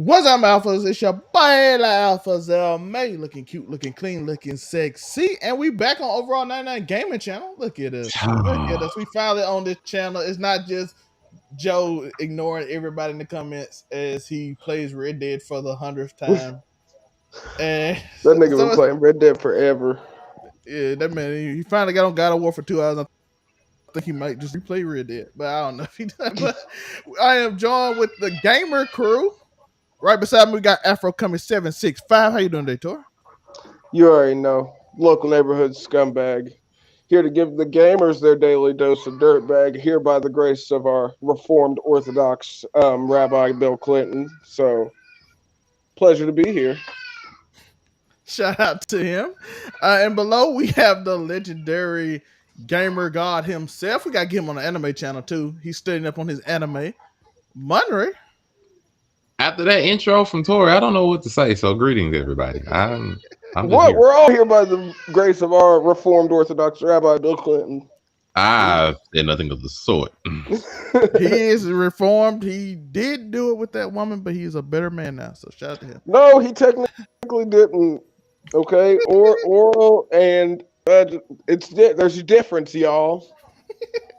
What's up, Alphas? It's your boy, Alpha Zell May, looking cute, looking clean, looking sexy, and we back on Overall 99 Gaming Channel. Look at us. Look at us. We finally on this channel. It's not just Joe ignoring everybody in the comments as he plays Red Dead for the 100th time. And That nigga been playing Red Dead forever. Yeah, that man, he finally got on God of War for 2 hours. I think he might just replay Red Dead, but I don't know if he does. But I am joined with the gamer crew. Right beside me, we got Afro coming 765. How you doing, Dator? You already know. Local neighborhood scumbag. Here to give the gamers their daily dose of dirtbag, here by the grace of our Reformed Orthodox Rabbi Bill Clinton. So, pleasure to be here. Shout out to him. And below, we have the legendary gamer god himself. We got to get him on the anime channel, too. He's studying up on his anime. Munray. After that intro from Tori, I don't know what to say. So greetings, everybody. I'm We're all here by the grace of our Reformed Orthodox Rabbi Bill Clinton. I said nothing of the sort. He is reformed. He did do it with that woman, but he's a better man now. So shout out to him. No, he technically didn't. Okay, oral and there's a difference, y'all.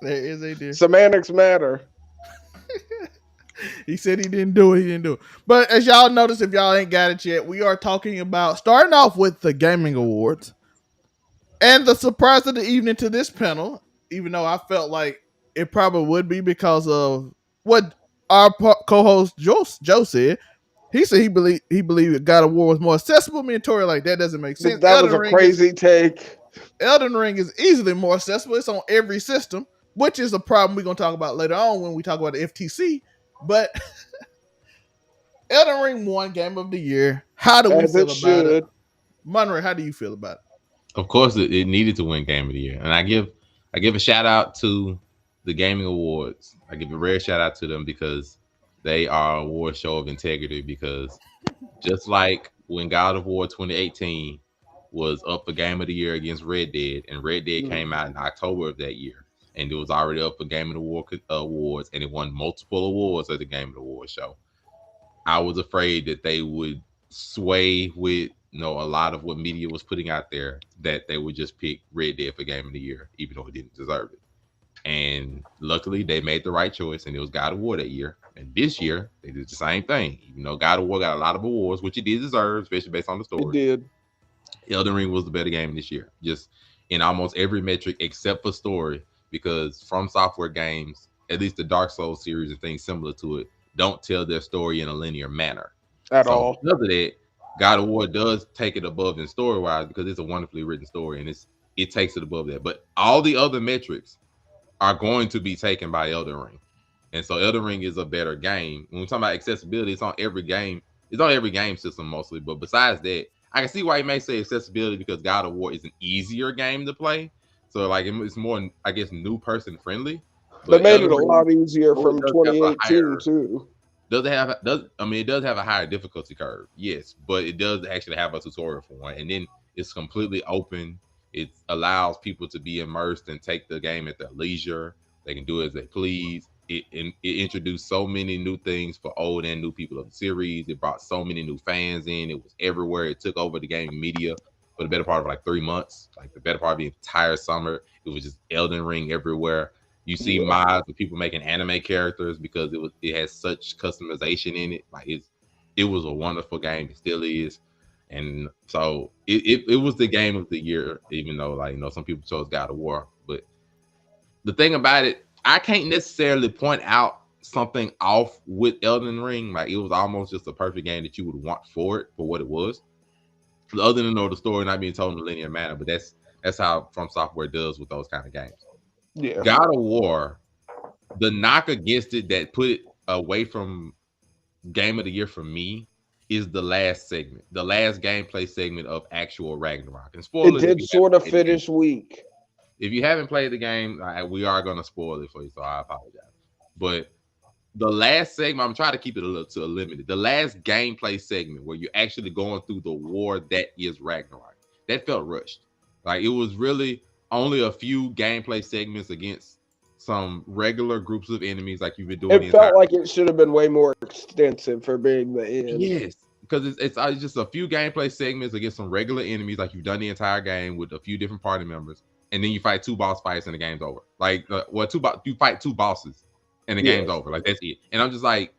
There is a difference. Semantics matter. He said he didn't do it. He didn't do it. But as y'all notice, if y'all ain't got it yet, we are talking about starting off with the gaming awards. And the surprise of the evening to this panel, even though I felt like it probably would be because of what our co-host Joe said. He said he believed God of War was more accessible. Me and Tori like that doesn't make sense. That was a crazy take. Elden Ring is easily more accessible. It's on every system, which is a problem we're going to talk about later on when we talk about the FTC. But Elden Ring won Game of the Year. How do we feel about it? Munray, how do you feel about it? Of course, it needed to win Game of the Year, and I give a shout out to the Gaming Awards. I give a rare shout out to them because they are an award show of integrity. Because just like when God of War 2018 was up for Game of the Year against Red Dead, and Red Dead came out in October of that year, and it was already up for Game of the War awards, and it won multiple awards at the Game of the Award show. I was afraid that they would sway with a lot of what media was putting out there, that they would just pick Red Dead for Game of the Year, even though it didn't deserve it. And luckily, they made the right choice, and it was God of War that year. And this year, they did the same thing. Even though God of War got a lot of awards, which it did deserve, especially based on the story. It did. Elden Ring was the better game this year, just in almost every metric except for story, because From Software games, at least the Dark Souls series and things similar to it, don't tell their story in a linear manner. At all. Because of that, God of War does take it above in story-wise because it's a wonderfully written story, and it takes it above that. But all the other metrics are going to be taken by Elden Ring. And so Elden Ring is a better game. When we're talking about accessibility, it's on every game. It's on every game system mostly. But besides that, I can see why you may say accessibility because God of War is an easier game to play. So like it's more, I guess, new person friendly. They made it a lot easier from 2018 too. It does have a higher difficulty curve, yes, but it does actually have a tutorial for one, and then it's completely open. It allows people to be immersed and take the game at their leisure. They can do it as they please. It introduced so many new things for old and new people of the series. It brought so many new fans in. It was everywhere. It took over the gaming media for the better part of like 3 months, like the better part of the entire summer. It was just Elden Ring everywhere. You see mods with people making anime characters because it has such customization in it. Like it was a wonderful game. It still is. And so it was the game of the year, even though some people chose God of War. But the thing about it, I can't necessarily point out something off with Elden Ring. Like it was almost just a perfect game that you would want for it for what it was. Other than the story not being told in a linear manner, but that's how From Software does with those kind of games. Yeah. God of War, the knock against it that put it away from Game of the Year for me is the last segment, the last gameplay segment of actual Ragnorak. And spoilers, it did sort of finish weak. If you haven't played the game, we are going to spoil it for you, so I apologize. But the last segment, I'm trying to keep it to a limited. The last gameplay segment where you're actually going through the war that is Ragnorak, that felt rushed. Like it was really only a few gameplay segments against some regular groups of enemies like you've been doing the It entire. felt like it should have been way more extensive for being the end. Yes, because it's just a few gameplay segments against some regular enemies like you've done the entire game with a few different party members, and then you fight 2 boss fights and the game's over. Like, you fight 2 bosses and the game's over. Like, that's it. And I'm just like,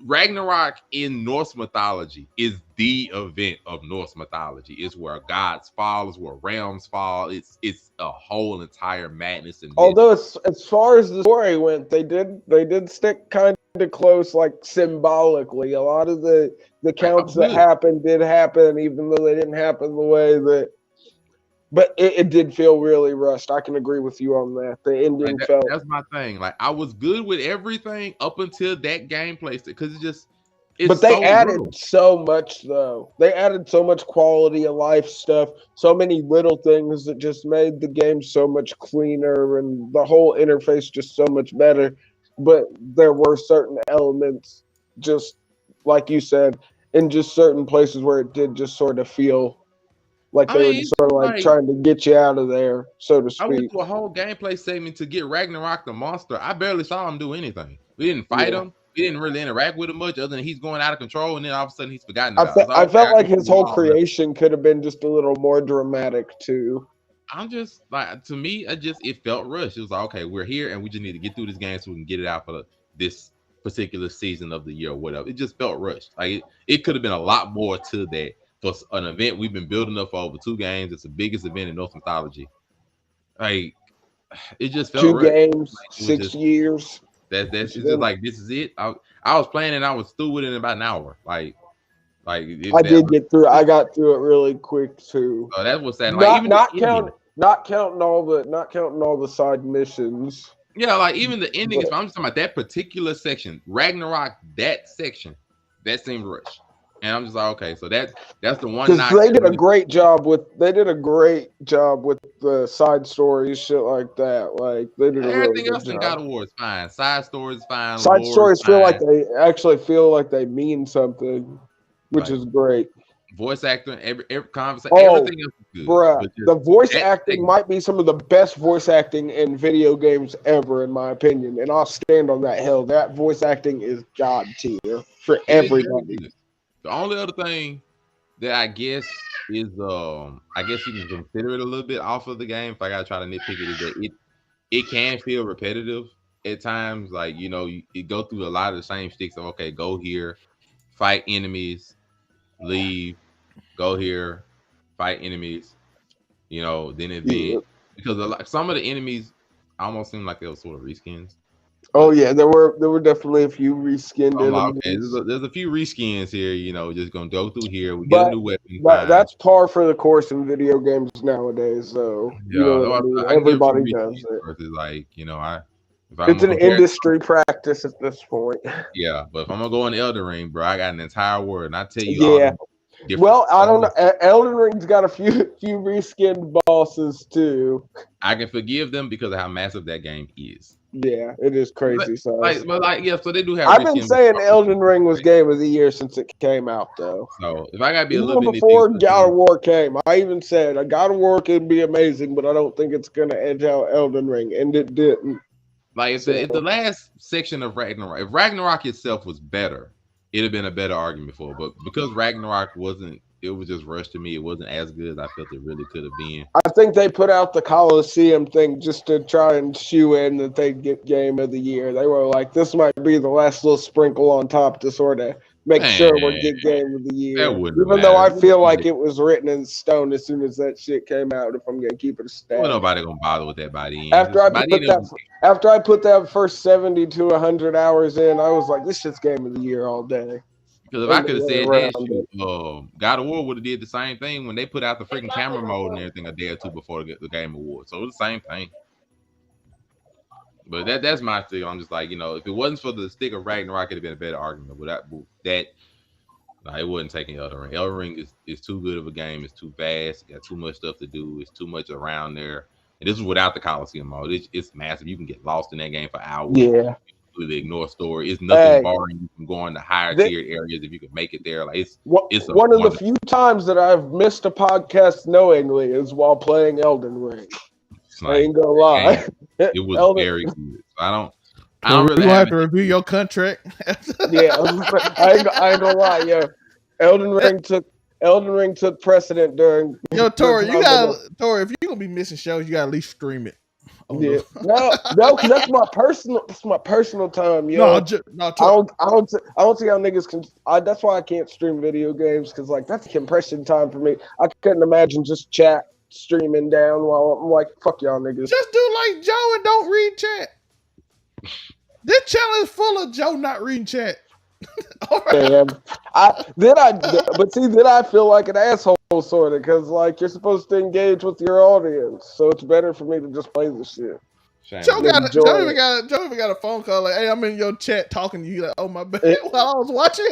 Ragnarok in Norse mythology is the event of Norse mythology. It's where gods fall, it's where realms fall. It's a whole entire madness. And although as far as the story went, they did stick kind of close, like symbolically. A lot of the counts that happened did happen, even though they didn't happen the way that. But it did feel really rushed. I can agree with you on that. The ending felt. That's my thing. Like, I was good with everything up until that gameplay, because it's but they so added little. so much, though. They added so much quality of life stuff, so many little things that just made the game so much cleaner and the whole interface just so much better. But there were certain elements, just like you said, in just certain places where it did just sort of feel like they were just sort of like trying to get you out of there, so to speak. I went through a whole gameplay segment to get Ragnorak the monster. I barely saw him do anything. We didn't fight him. We didn't really interact with him much, other than he's going out of control, and then all of a sudden he's forgotten about. I felt like his whole creation could have been just a little more dramatic too. I'm just like, to me, it felt rushed. It was like, okay, we're here, and we just need to get through this game so we can get it out for this particular season of the year or whatever. It just felt rushed. Like, it could have been a lot more to that. For an event we've been building up for over 2 games, it's the biggest event in Norse mythology. Like, it just felt 2 right. games, like, 6 years. That's just like, this is it. I was playing and I was through with it in about an hour. I get through. I got through it really quick too. So that was sad. Like, not counting all the side missions. Yeah, like even the ending. If I'm just talking about that particular section, Ragnarok, that section, that seemed rushed. And I'm just like, okay, so that's the one. Because they did a great job with the side stories, shit like that. Like, they did everything else in God of War is fine. Side stories fine. Side stories feel like they mean something, which is great. Voice acting, every conversation, everything else is good. Bruh, the voice acting might be some of the best voice acting in video games ever, in my opinion. And I'll stand on that hill. That voice acting is god tier for everybody. The only other thing that I guess is, I guess you can consider it a little bit off of the game, if I gotta try to nitpick it, is that it can feel repetitive at times. Like, you go through a lot of the same sticks of, okay, go here, fight enemies, leave, go here, fight enemies, then event. Because some of the enemies almost seem like they were sort of reskins. Oh yeah, there were definitely a few reskinned enemies. Okay, there's a few reskins here, just gonna go through here. We get a new weapon. That's par for the course in video games nowadays, though. Everybody does it. It's like, it's an industry practice at this point. Yeah, but if I'm gonna go in Elden Ring, bro, I got an entire word, and I tell you, yeah. Well, I don't know. Elden Ring's got a few reskinned bosses too. I can forgive them because of how massive that game is. Yeah, it is crazy. So they do have. I've been saying Elden Ring was game of the year since it came out, though. So if I gotta be a little bit before God of War came, I even said God of War could be amazing, but I don't think it's gonna edge out Elden Ring, and it didn't. Like, if the last section of Ragnarok, if Ragnarok itself was better, it'd have been a better argument for it. But because Ragnarok wasn't, it was just rushed to me. It wasn't as good as I felt it really could have been. I think they put out the Coliseum thing just to try and shoe in that they'd get game of the year. They were like, this might be the last little sprinkle on top to sort of make sure we get game of the year. Even though I feel like it was written in stone as soon as that shit came out, if I'm going to keep it a stat. Well, nobody going to bother with that by the end. After I put that first 70 to 100 hours in, I was like, this shit's game of the year all day. Because if I could have said that, God of War would have did the same thing when they put out the freaking camera mode and everything a day or two before the Game Awards. So it was the same thing. But that's my thing. I'm just like, if it wasn't for the stick of Ragnarok, it'd have been a better argument. But it wasn't taking Elden Ring. Elden Ring is too good of a game. It's too fast. Got too much stuff to do. It's too much around there. And this is without the Coliseum mode. It's massive. You can get lost in that game for hours. Yeah. Completely ignore story. It's nothing barring you from going to higher tiered areas if you can make it there. Like, it's one of the few times that I've missed a podcast knowingly is while playing Elden Ring. It's I like ain't gonna that game, lie. it was Elden, very good. So I don't We're really gonna have have to review your contract. yeah, I ain't gonna lie, yo. Elden Ring took precedent during Yo, the Tori, time of Tori, if you're gonna be missing shows, you gotta at least stream it. Oh yeah. no. No, because that's my personal time, No, yo. Tori. I don't see how niggas can. That's why I can't stream video games because like that's compression time for me. I couldn't imagine just chat streaming down while I'm like, fuck y'all niggas. Just do like Joe and don't read chat. This channel is full of Joe not reading chat. All right. Damn. But see, then I feel like an asshole sort of because like you're supposed to engage with your audience, so it's better for me to just play the shit. Joe And Joe even got a phone call like, "Hey, I'm in your chat talking to you." Like, "Oh my bad," while I was watching.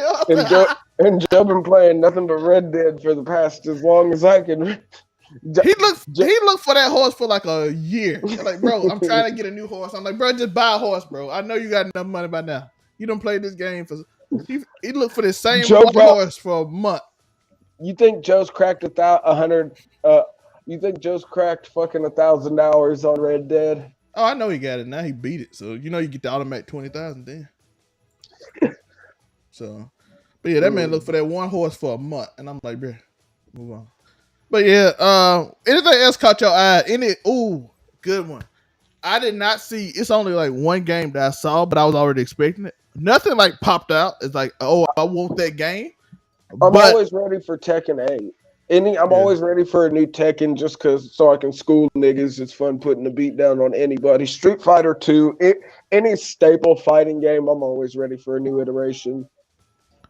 and Joe been playing nothing but Red Dead for the past as long as I can. He looked for that horse for like a year. Like, bro, I'm trying to get a new horse. I'm like, bro, just buy a horse, bro. I know you got enough money by now. You don't play this game for. He looked for the same one horse for a month. You think Joe's cracked $100? You think Joe's cracked fucking $1,000 on Red Dead? Oh, I know he got it now. He beat it, so you know you get the automatic 20,000 then. So, but yeah, that man looked for that one horse for a month, and I'm like, bro, move on. But yeah, anything else caught your eye? Good one. I did not see. It's only like one game that I saw, but I was already expecting it. Nothing like popped out. It's like, oh, I want that game. I'm always ready for Tekken 8. I'm always ready for a new Tekken just so I can school niggas. It's fun putting the beat down on anybody. Street Fighter 2, any staple fighting game, I'm always ready for a new iteration.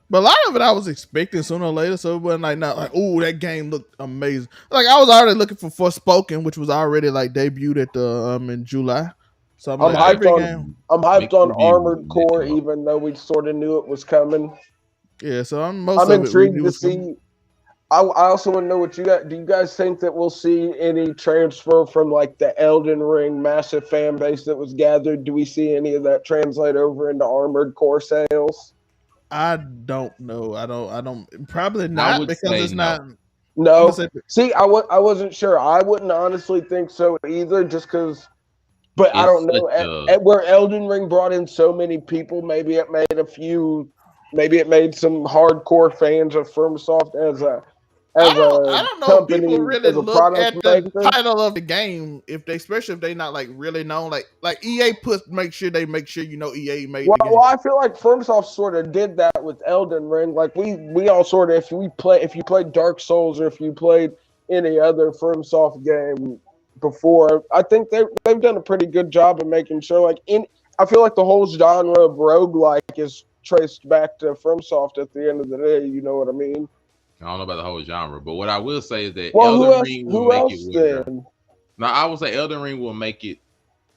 But a lot of it I was expecting sooner or later, so it wasn't like not like, oh, that game looked amazing. Like I was already looking for Forspoken, which was already like debuted at the in July. So I'm hyped on Armored Core, even though we sort of knew it was coming. Yeah, so I'm intrigued to see. I also want to know what you got. Do you guys think that we'll see any transfer from like the Elden Ring massive fan base that was gathered? Do we see any of that translate over into Armored Core sales? I don't know. I don't. Probably not because it's not. No. See, I wasn't sure. I wouldn't honestly think so either, just because. But I don't know. At where Elden Ring brought in so many people, maybe it made some hardcore fans of FromSoft as a I don't know company, if people really look at the maker. title of the game especially if they not like really known like EA make sure you know EA made the game. Well, I feel like FromSoft sort of did that with Elden Ring. Like we all sort of if you played Dark Souls or if you played any other FromSoft game before, I think they've done a pretty good job of making sure I feel like the whole genre of roguelike is traced back to FromSoft at the end of the day. You know what I mean? I don't know about the whole genre, but what I will say is that Elden Ring will make it where. Now, I would say Elden Ring will make it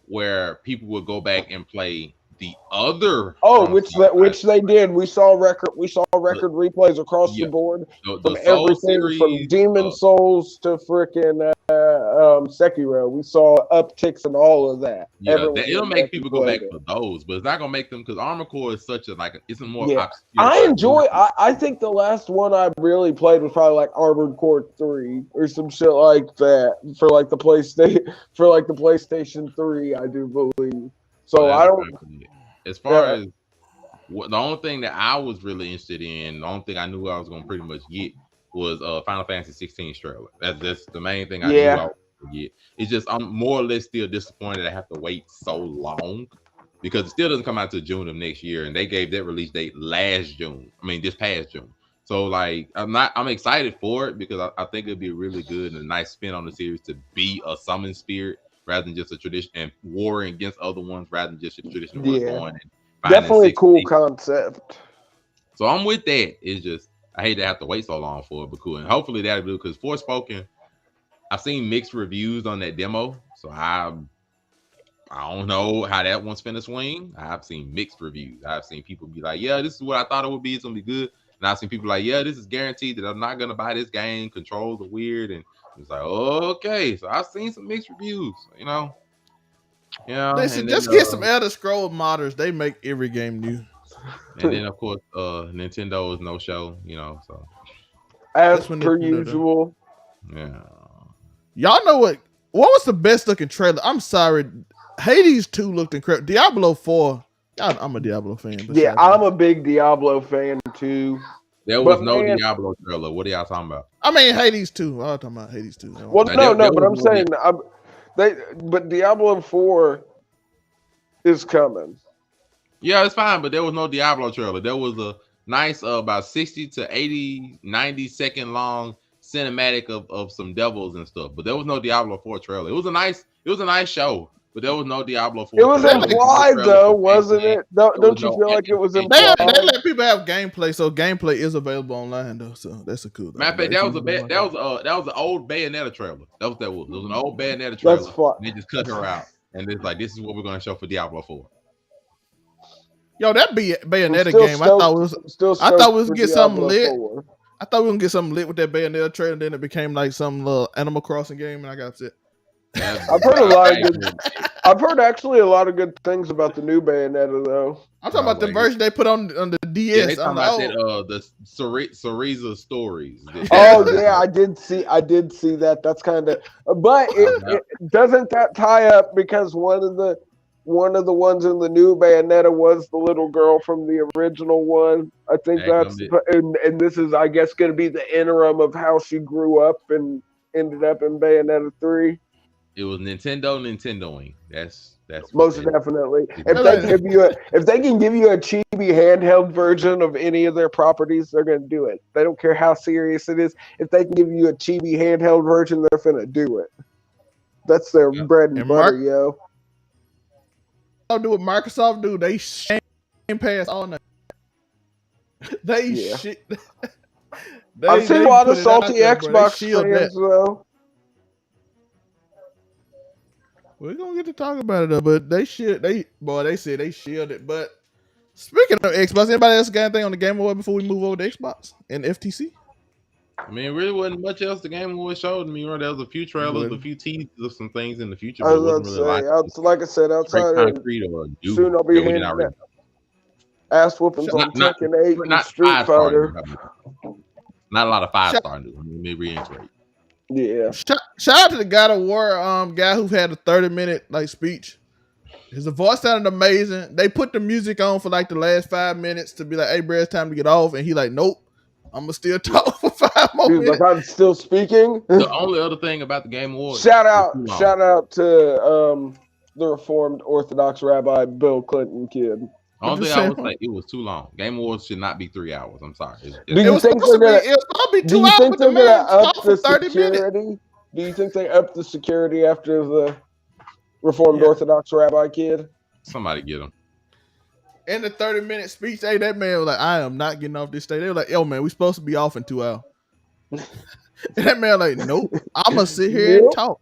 where people will go back and play the other. Which they did. We saw record replays across the board from everything from Demon Souls to freaking Sekiro. We saw upticks and all of that. Yeah, it'll make people go back for those, but it's not gonna make them because Armored Core is such it's a more. Yeah. I think the last one I really played was probably like Armored Core 3 or some shit like that for like the PlayStation 3. I do believe. So I don't. As far as the only thing that I was really interested in, the only thing I knew I was gonna pretty much get was Final Fantasy 16 trailer. That's the main thing I knew I was gonna get. It's just I'm more or less still disappointed I have to wait so long because it still doesn't come out till June of next year, and they gave that release date this past June. So like I'm excited for it because I think it'd be really good and a nice spin on the series to be a summon spirit rather than just a tradition and warring against other ones rather than just a tradition of going and definitely a cool concept. So I'm with that. It's just I hate to have to wait so long for it, but cool. And hopefully that'll do because Forspoken, I've seen mixed reviews on that demo. So I don't know how that one's finna swing. I've seen mixed reviews. I've seen people be like, yeah, this is what I thought it would be. It's gonna be good. And I've seen people like, yeah, this is guaranteed that I'm not gonna buy this game. Controls are weird. And it's like, okay. So I've seen some mixed reviews, Yeah. Listen, just get some Elder Scrolls modders. They make every game new. And then of course, Nintendo is no show, So as per usual. Yeah. Y'all know what was the best looking trailer? I'm sorry, Hades 2 looked incredible. Diablo 4. I'm a Diablo fan. Yeah, I'm a big Diablo fan too. There was no Diablo trailer. What are y'all talking about? I mean Hades 2. I'm talking about Hades 2. Well, no, but I'm saying but Diablo 4 is coming. Yeah, it's fine, but there was no Diablo trailer. There was a nice about 60 to 80, 90 second long cinematic of some devils and stuff, but there was no Diablo 4 trailer. It was a nice show, but there was no Diablo 4 It was trailer. implied though, wasn't it? Don't you feel like it was implied? They let people have gameplay, so gameplay is available online though. So that's a cool thing. Matter of fact, that was an old Bayonetta trailer. That was It was an old Bayonetta trailer. That's fun. They just cut her out, and it's like, this is what we're going to show for Diablo 4. Yo, that Bayonetta game, I thought we was get something lit. 4. I thought we were gonna get something lit with that Bayonetta trailer, and then it became like some little Animal Crossing game, and I got it. I've heard a lot of good. I've heard actually a lot of good things about the new Bayonetta though. I'm talking about the version they put on the DS. Yeah, they talking about that the Cereza stories. Oh yeah, I did see that. That's kind of, but it doesn't that tie up because one of the ones in the new Bayonetta was the little girl from the original one. I think and this is, I guess, going to be the interim of how she grew up and ended up in Bayonetta 3. It was Nintendoing. That's most definitely. If they can give you a chibi handheld version of any of their properties, they're going to do it. They don't care how serious it is. If they can give you a chibi handheld version, they're going to do it. That's their bread and butter, yo. I'll do what Microsoft do. They shame pass all night. Shit. I've seen a lot of salty Xbox fans though. We're gonna get to talk about it though, but they said they shielded. But speaking of Xbox, anybody else got anything on the Game Award before we move over to Xbox and FTC? I mean, it really wasn't much else the Game Awards showed me. There was a few trailers, a few teasers of some things in the future. I was about to say, like I said, outside of soon I'll be hitting ass whoopings on Tekken 8 and Street Fighter. Not a lot of 5-star news. Let me reiterate. Yeah. Shout out to the God of War guy who had a 30-minute speech. His voice sounded amazing. They put the music on for the last 5 minutes to be like, "Hey, bro, it's time to get off," and he nope. I'm gonna still talk for 5 more minutes. Like, I'm still speaking. The only other thing about the Game Awards. Shout out to the Reformed Orthodox Rabbi Bill Clinton kid. The only thing I would say, it was too long. Game Awards should not be 3 hours. I'm sorry. Do you think they're gonna up the security? Do you think they upped the security after the Reformed Orthodox Rabbi kid? Somebody get him. In the 30-minute speech, that man was like, "I am not getting off this stage." They were like, "Yo, man, we supposed to be off in 2 hours." And that man like, "Nope, I'm gonna sit here and talk."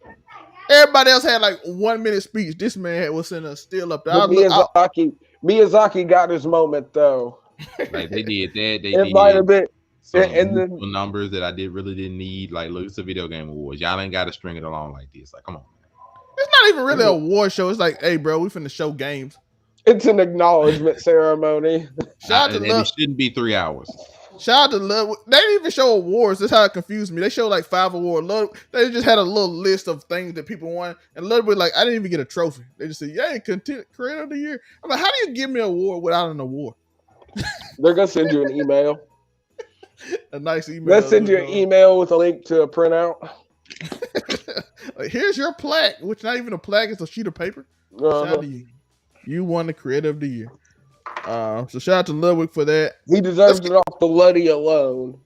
Everybody else had 1 minute speech. This man was sitting there still up there. Miyazaki got his moment though. They did that. It might have been and then numbers that I really didn't need. Look, it's a video game awards. Y'all ain't got to string it along like this. Come on. It's not even really a award show. It's like, "Hey, bro, we finna show games." It's an acknowledgement ceremony. It shouldn't be 3 hours. Shout out to Ludwig. They didn't even show awards. That's how it confused me. They showed 5 awards. They just had a little list of things that people won. And Ludwig I didn't even get a trophy. They just said, "Yay, content creator of the year." I'm like, how do you give me an award without an award? They're gonna send you an email. A nice email. Let's send you an email with a link to a printout. Here's your plaque, which not even a plaque, it's a sheet of paper. Shout out to you. You won the creator of the year. So shout out to Ludwig for that. He deserves it off the Luddy alone.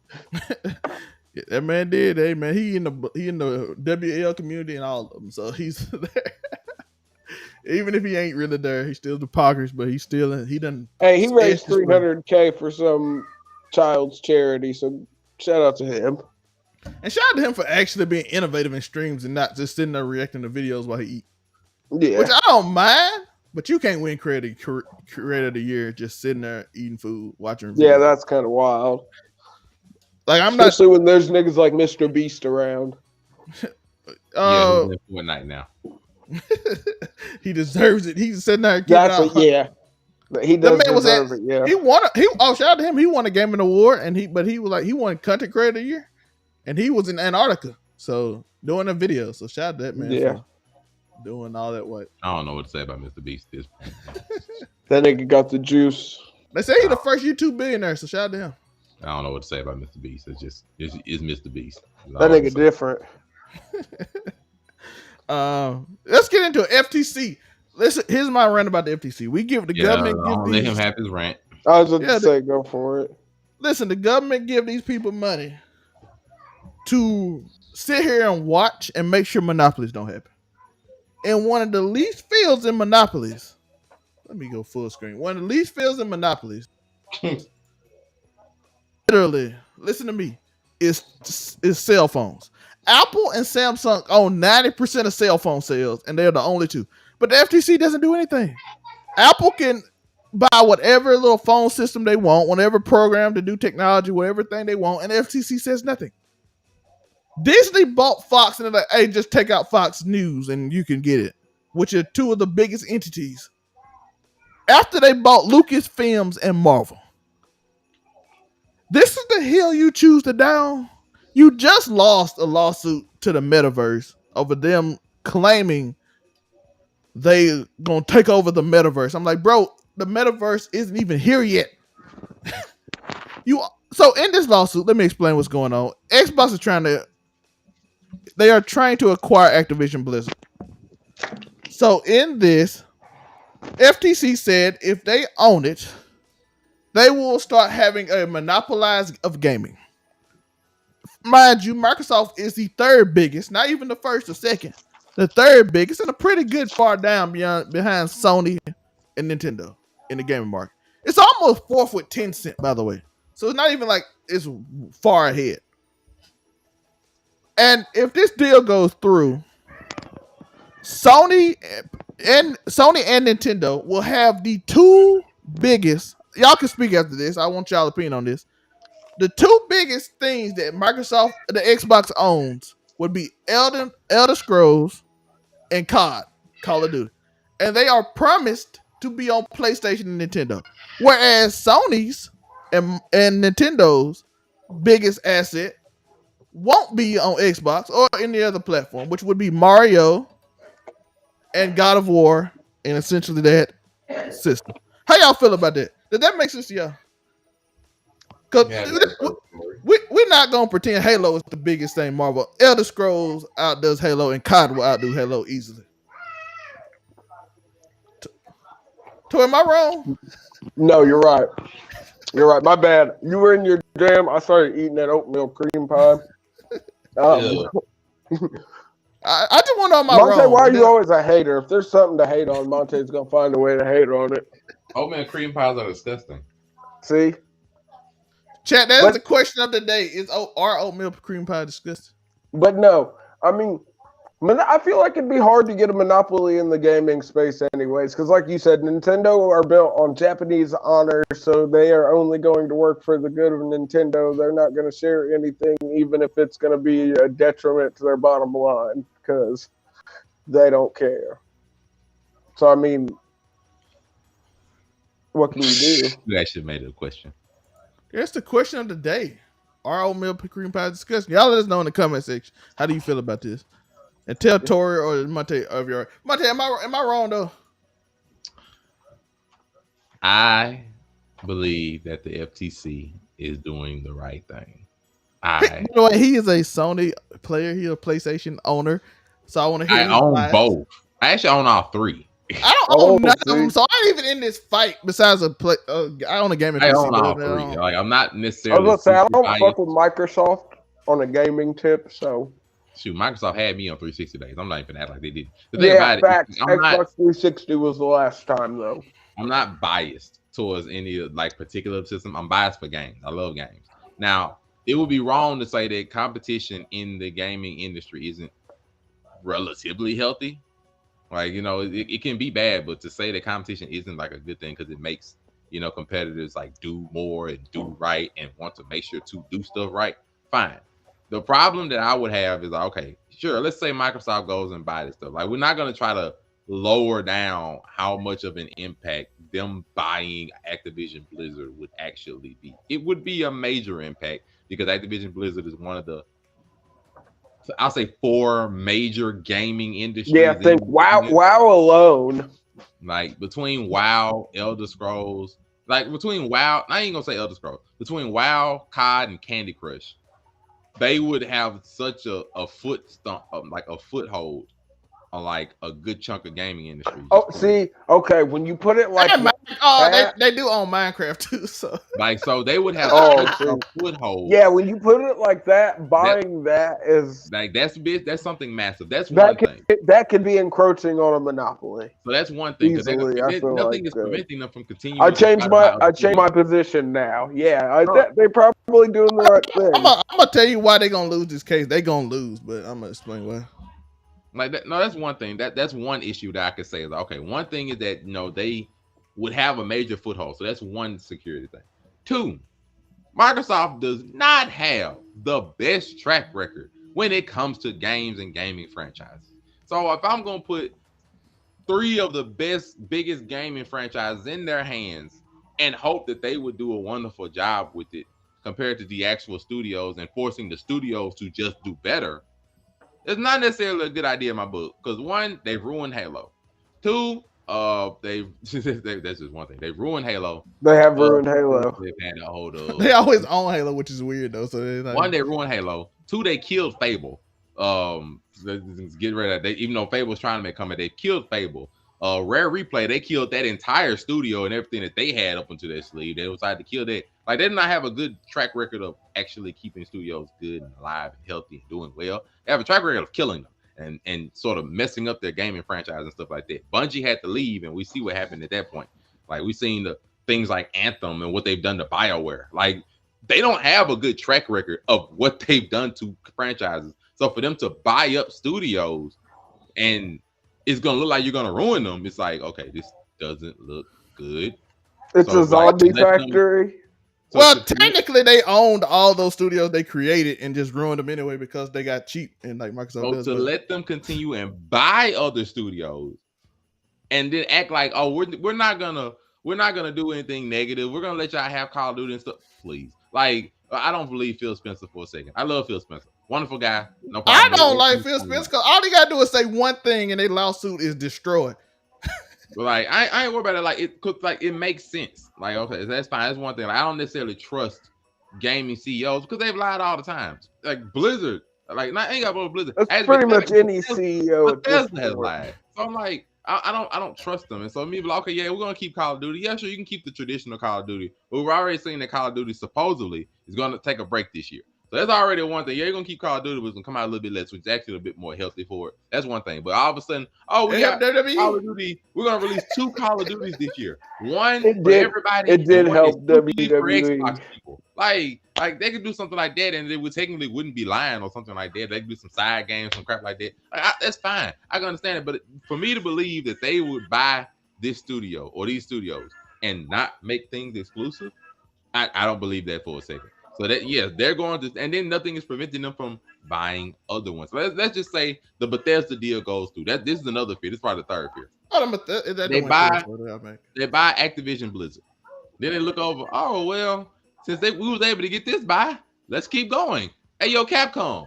Yeah, that man did. Hey man, he in the WL community and all of them. So he's there. Even if he ain't really there, he's still the pockers, but he's still he done. Hey, he raised $300K for some child's charity. So shout out to him. And shout out to him for actually being innovative in streams and not just sitting there reacting to videos while he eat. Yeah. Which I don't mind, but you can't win creator of the year just sitting there eating food, watching videos. Yeah, that's kind of wild. Especially when there's niggas like Mr. Beast around. Fortnite now. He deserves it. He's sitting there. He does deserve it. Yeah. He won. Shout out to him. He won a gaming award, and he won content creator of the year, and he was in Antarctica. So doing a video. So shout out to that man Yeah. for doing all that work. I don't know what to say about Mr. Beast at this point. That nigga got the juice. They say he's the first YouTube billionaire, so shout out to him. I don't know what to say about Mr. Beast. It's just it's Mr. Beast. That nigga different. Let's get into it. FTC. Listen, here's my rant about the FTC. We give the government let him have his rant. I was going to say, go for it. Listen, the government give these people money to sit here and watch and make sure monopolies don't happen. And one of the least fields in monopolies, let me go full screen. One of the least fields in monopolies, literally, listen to me, is cell phones. Apple and Samsung own 90% of cell phone sales, and they're the only two. But the FTC doesn't do anything. Apple can buy whatever little phone system they want, whatever program to do technology, whatever thing they want, and the FTC says nothing. Disney bought Fox, and they're like, hey, just take out Fox News and you can get it, which are two of the biggest entities. After they bought Lucasfilms and Marvel. This is the hill you choose to down. You just lost a lawsuit to the metaverse over them claiming they gonna take over the metaverse. I'm like, bro, the metaverse isn't even here yet. So in this lawsuit, let me explain what's going on. Xbox is they are trying to acquire Activision Blizzard. So in this, FTC said if they own it, they will start having a monopolized of gaming. Mind you, Microsoft is the third biggest, not even the first or second. The third biggest and a pretty good far down behind Sony and Nintendo in the gaming market. It's almost fourth with Tencent, by the way. So it's not even like it's far ahead. And if this deal goes through, Sony and Nintendo will have the two biggest. Y'all can speak after this. I want y'all's opinion on this. The two biggest things that the Xbox owns would be Elder Scrolls and COD, Call of Duty. And they are promised to be on PlayStation and Nintendo. Whereas Sony's and Nintendo's biggest asset won't be on Xbox or any other platform, which would be Mario and God of War and essentially that system. How y'all feel about that? Does that make sense to y'all? Because we're not going to pretend Halo is the biggest thing Marvel. Elder Scrolls outdoes Halo and COD will outdo Halo easily. So am I wrong? No, you're right. You're right. My bad. You were in your jam. I started eating that oatmeal cream pie. I just want to know, am I Monte, wrong? why are you always a hater? If there's something to hate on, Monte's going to find a way to hate on it. Oatmeal cream pies are disgusting. See? Chat, that's the question of the day. Are oatmeal cream pie disgusting? But no. I mean, I feel like it'd be hard to get a monopoly in the gaming space anyways, because like you said, Nintendo are built on Japanese honor, so they are only going to work for the good of Nintendo. They're not going to share anything, even if it's going to be a detriment to their bottom line, because they don't care. So, I mean, what can you do? You actually made it a question. That's the question of the day. Are oatmeal cream pie disgusting? Y'all let us know in the comment section. How do you feel about this? And tell Tori or Monte of your Monte. Am I wrong though? I believe that the FTC is doing the right thing. You know what? He is a Sony player. He's a PlayStation owner. So I want to hear. I own both. I actually own all three. I don't own none of them, so I ain't even in this fight. Besides I own a gaming PC. I own all three. Like I'm not necessarily. I was gonna say I don't fuck with Microsoft on a gaming tip, so. Shoot, Microsoft had me on 360 days. I'm not even act like they did. The thing about facts. Xbox 360 was the last time though. I'm not biased towards any like particular system. I'm biased for games. I love games. Now, it would be wrong to say that competition in the gaming industry isn't relatively healthy. Like, you know, it can be bad, but to say that competition isn't like a good thing because it makes, you know, competitors like do more and do right and want to make sure to do stuff right, fine. The problem that I would have is, okay, sure, let's say Microsoft goes and buy this stuff. Like, we're not going to try to lower down how much of an impact them buying Activision Blizzard would actually be. It would be a major impact because Activision Blizzard is one of the I'll say 4 major gaming Yeah, industries think WoW alone. like between WoW, Elder Scrolls, like between WoW, I ain't gonna say Elder Scrolls, between WoW, COD, and Candy Crush, they would have such a foot stump, like a foothold on like a good chunk of gaming industry. Oh, Just period. see, okay, when you put it like And oh, that, they do own Minecraft too. So Like so, they would have oh, such a see, foothold yeah, when you put it like that, that buying that is like that's something massive. That's one thing. that could be encroaching on a monopoly So that's one thing because easily. I feel nothing like is preventing them from I continuing to try changed to buy other I changed my studios. position now. Yeah, Bro, they probably doing the right thing. I'm gonna tell you why they gonna lose this case. They gonna lose, but I'm gonna explain why. Like that, no, that's one thing. That's one issue that I could say is okay. One thing is that they would have a major foothold, so that's one security thing. Two, Microsoft does not have the best track record when it comes to games and gaming franchises. So if I'm gonna put 3 of the biggest gaming franchises in their hands and hope that they would do a wonderful job with it compared to the actual studios and forcing the studios to just do better, it's not necessarily a good idea in my book. Because one, they've ruined Halo. Two, that's just one thing. They've ruined Halo. They have ruined Halo. They've had a hold of. They always own Halo, which is weird though. So One, they ruined Halo. Two, they killed Fable. Get rid of that. Even though Fable was trying to make come, they killed Fable. Rare Replay, they killed that entire studio and everything that they had up into their sleeve. They decided to kill that. Like, they did not have a good track record of actually keeping studios good and alive and healthy and doing well. They have a track record of killing them and sort of messing up their gaming franchise and stuff like that. Bungie had to leave, and we see what happened at that point. Like, we've seen the things like Anthem and what they've done to BioWare. Like, they don't have a good track record of what they've done to franchises. So for them to buy up studios and it's gonna look like you're gonna ruin them, it's like, okay, this doesn't look good. It's a zombie factory. Well, technically, they owned all those studios they created and just ruined them anyway because they got cheap and like Microsoft does. So to let them continue and buy other studios and then act like, oh, we're not gonna do anything negative. We're gonna let y'all have Call of Duty and stuff. Please, like, I don't believe Phil Spencer for a second. I love Phil Spencer, wonderful guy. No problem. I don't like Phil Spencer because all he gotta do is say one thing and their lawsuit is destroyed. But like, I ain't worried about it. Like it makes sense. Like, okay, that's fine. That's one thing. Like, I don't necessarily trust gaming CEOs because they've lied all the time. Like Blizzard, like, I ain't got about Blizzard. That's pretty much any CEO. Bethesda has lied. So I'm like, I don't trust them. And so me be like, okay, yeah, we're gonna keep Call of Duty. Yeah, sure, you can keep the traditional Call of Duty. But we're already seeing that Call of Duty supposedly is gonna take a break this year. So that's already one thing. Yeah, you're gonna keep Call of Duty, but it's gonna come out a little bit less, which is actually a bit more healthy for it. That's one thing. But all of a sudden, we got Call of Duty. We're gonna release 2 Call of Duties this year. One for everybody. It did help WWE. For Xbox people. Like they could do something like that, and they would technically wouldn't be lying or something like that. They could do some side games, some crap like that. That's fine. I can understand it. But for me to believe that they would buy this studio or these studios and not make things exclusive, I don't believe that for a second. So that, yeah, they're going to, and then nothing is preventing them from buying other ones. Let's just say the Bethesda deal goes through. This is another fear. This is probably the third fear. They buy Activision Blizzard. Then they look over. Oh well, since we was able to get this buy, let's keep going. Hey yo, Capcom,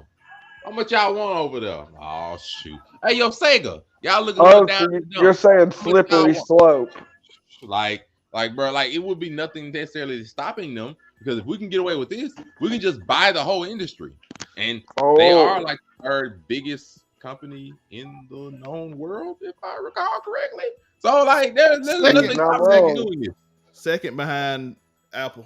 how much y'all want over there? Oh shoot. Hey yo, Sega, y'all looking down. So you're saying slippery slope. Like, bro, like it would be nothing necessarily stopping them. Because if we can get away with this, we can just buy the whole industry. And they are like the third biggest company in the known world, if I recall correctly. So, like, there's nothing stopping doing this. Second behind Apple.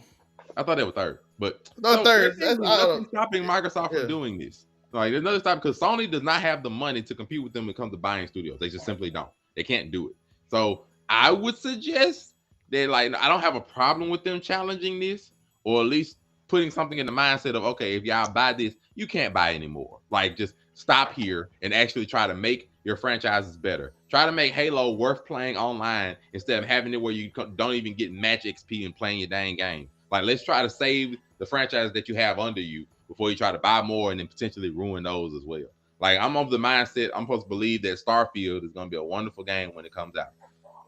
I thought they were third. But third. There's nothing stopping Microsoft from doing this. Like, there's nothing stopping because Sony does not have the money to compete with them when it comes to buying studios. They just simply don't. They can't do it. So, I would suggest that, like, I don't have a problem with them challenging this. Or at least putting something in the mindset of, okay, if y'all buy this, you can't buy anymore. Like, just stop here and actually try to make your franchises better. Try to make Halo worth playing online instead of having it where you don't even get match XP and playing your dang game. Like, let's try to save the franchise that you have under you before you try to buy more and then potentially ruin those as well. Like, I'm of the mindset, I'm supposed to believe that Starfield is going to be a wonderful game when it comes out.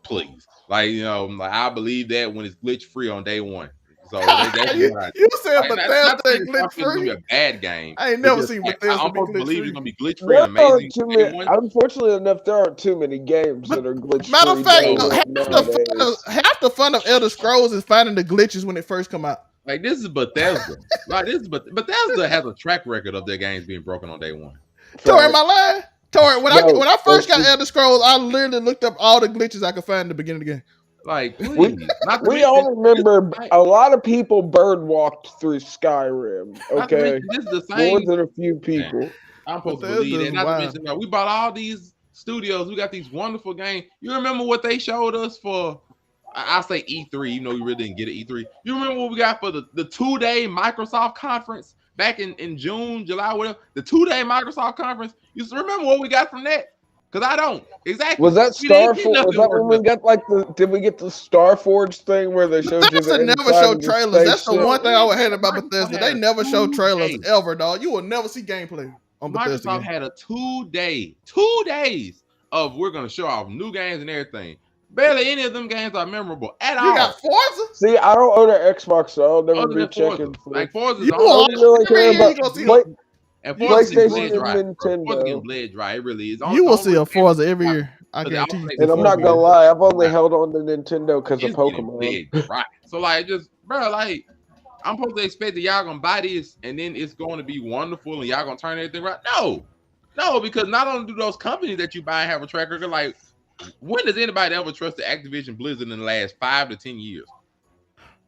Please. Like, I believe that when it's glitch free on day one. So they you said like, Bethesda not saying ain't that glitch Starfield is gonna be free. a bad game. I ain't It's never just seen like, Bethesda I'm be supposed to glitch believe it's free. gonna be glitch free There and aren't amazing. too Day many. one. Unfortunately enough, there aren't too many games But that are glitch matter of free fact, day So one nowadays. half the fun of Elder Scrolls is finding the glitches when it first come out. like this is Bethesda. Like this is Bethesda has a track record of their games being broken on day one. Tori, am I Facts. lying? Tori, No, when I first that's got just Elder Scrolls, I literally looked up all the glitches I could find in the beginning of the game. Like, we please. Not to we all mention this is remember the same, a lot of people bird walked through Skyrim. not to Okay, mention this is the more same than a few man. people. I'm supposed to Bethesda believe is that. Not to wild. mention, we bought all these studios. We got these wonderful games. You remember what they showed us for? I say E3, even though we really didn't get an E3. You remember what we got for the 2-day Microsoft conference back in June, July, whatever? The 2-day Microsoft conference. You remember what we got from that? Because I don't. Exactly. Was that We didn't get Was nothing that worth when we nothing. got like the? Did we get the Starforge thing where they showed you Bethesda the never inside show of the trailers. That's the spaceship? one thing I would hate about Microsoft Bethesda. had They a never show trailers 2-day. ever, dog. You will never see gameplay on Bethesda Microsoft game. had a 2 days of we're gonna show off new games and everything. Barely any of them games are memorable at You all. got Forza? See, I don't own an Xbox, so I'll never Other be than Forza, checking for. like Forza is You the I only will one don't that really every care year about you gonna see good. And you will Forza see getting PlayStation bled Forza. and dry, bro. Forza getting Nintendo. bled dry. It really is. You The will only see reason a games Forza every dry year. I because the guarantee you alternate see And I'm control not Forza gonna every is year. lie, I've only dry. held on to Nintendo because of It's getting Pokemon. bled dry. So like, just bro, like I'm supposed to expect that y'all gonna buy this and then it's going to be wonderful and y'all gonna turn everything right. No, because not only do those companies that you buy have a track record, like when does anybody ever trust the Activision Blizzard in the last 5 to 10 years?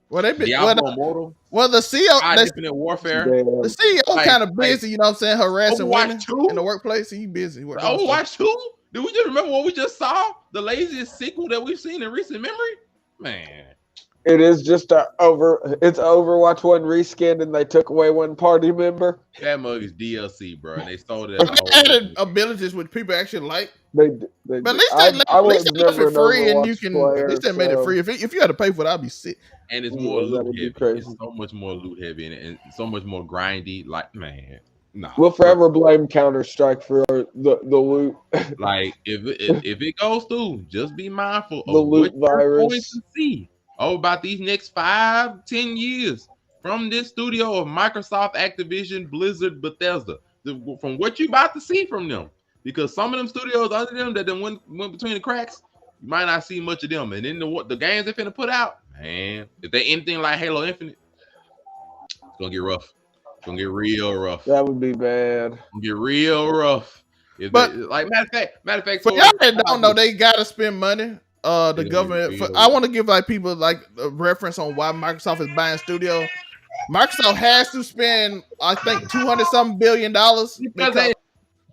Well, they be Diablo Immortal, the CEO Infinite Warfare, the Damn. CEO like kind of busy, you know what I'm saying, harassing Overwatch women 2, in the workplace. He busy doing stuff. Overwatch 2. Do we just remember what we just saw? The laziest sequel that we've seen in recent memory? Man, It is just it's Overwatch 1 reskin and they took away one party member. that mug is DLC, bro. And they sold it But as a they whole added different game. abilities which people actually like. They But did. I at least was they left never it an free and you Overwatch can at player, least they made it so free. If you had to pay for it, I'd be sick. And it's more yeah, loot that'd be heavy. It's crazy. so much more loot heavy in it and so much more grindy. Like, man, nah. We'll forever blame Counter Strike for the loot, Like if it goes through, just be mindful the of loot what you're going virus. to see about these next 5-10 years from this studio of Microsoft, Activision, Blizzard, Bethesda. From what you about to see from them, because some of them studios under them that then went between the cracks, you might not see much of them. And then the games they're finna put out, man, if they anything like Halo Infinite, it's gonna get rough. It's gonna get real rough. That would be bad. Get real rough. If they But like matter of fact, for so y'all that don't know, they gotta spend money. The It'll be government. real I rough. want to give like people like a reference on why Microsoft is buying studio. Microsoft has to spend, I think, $200 something billion Because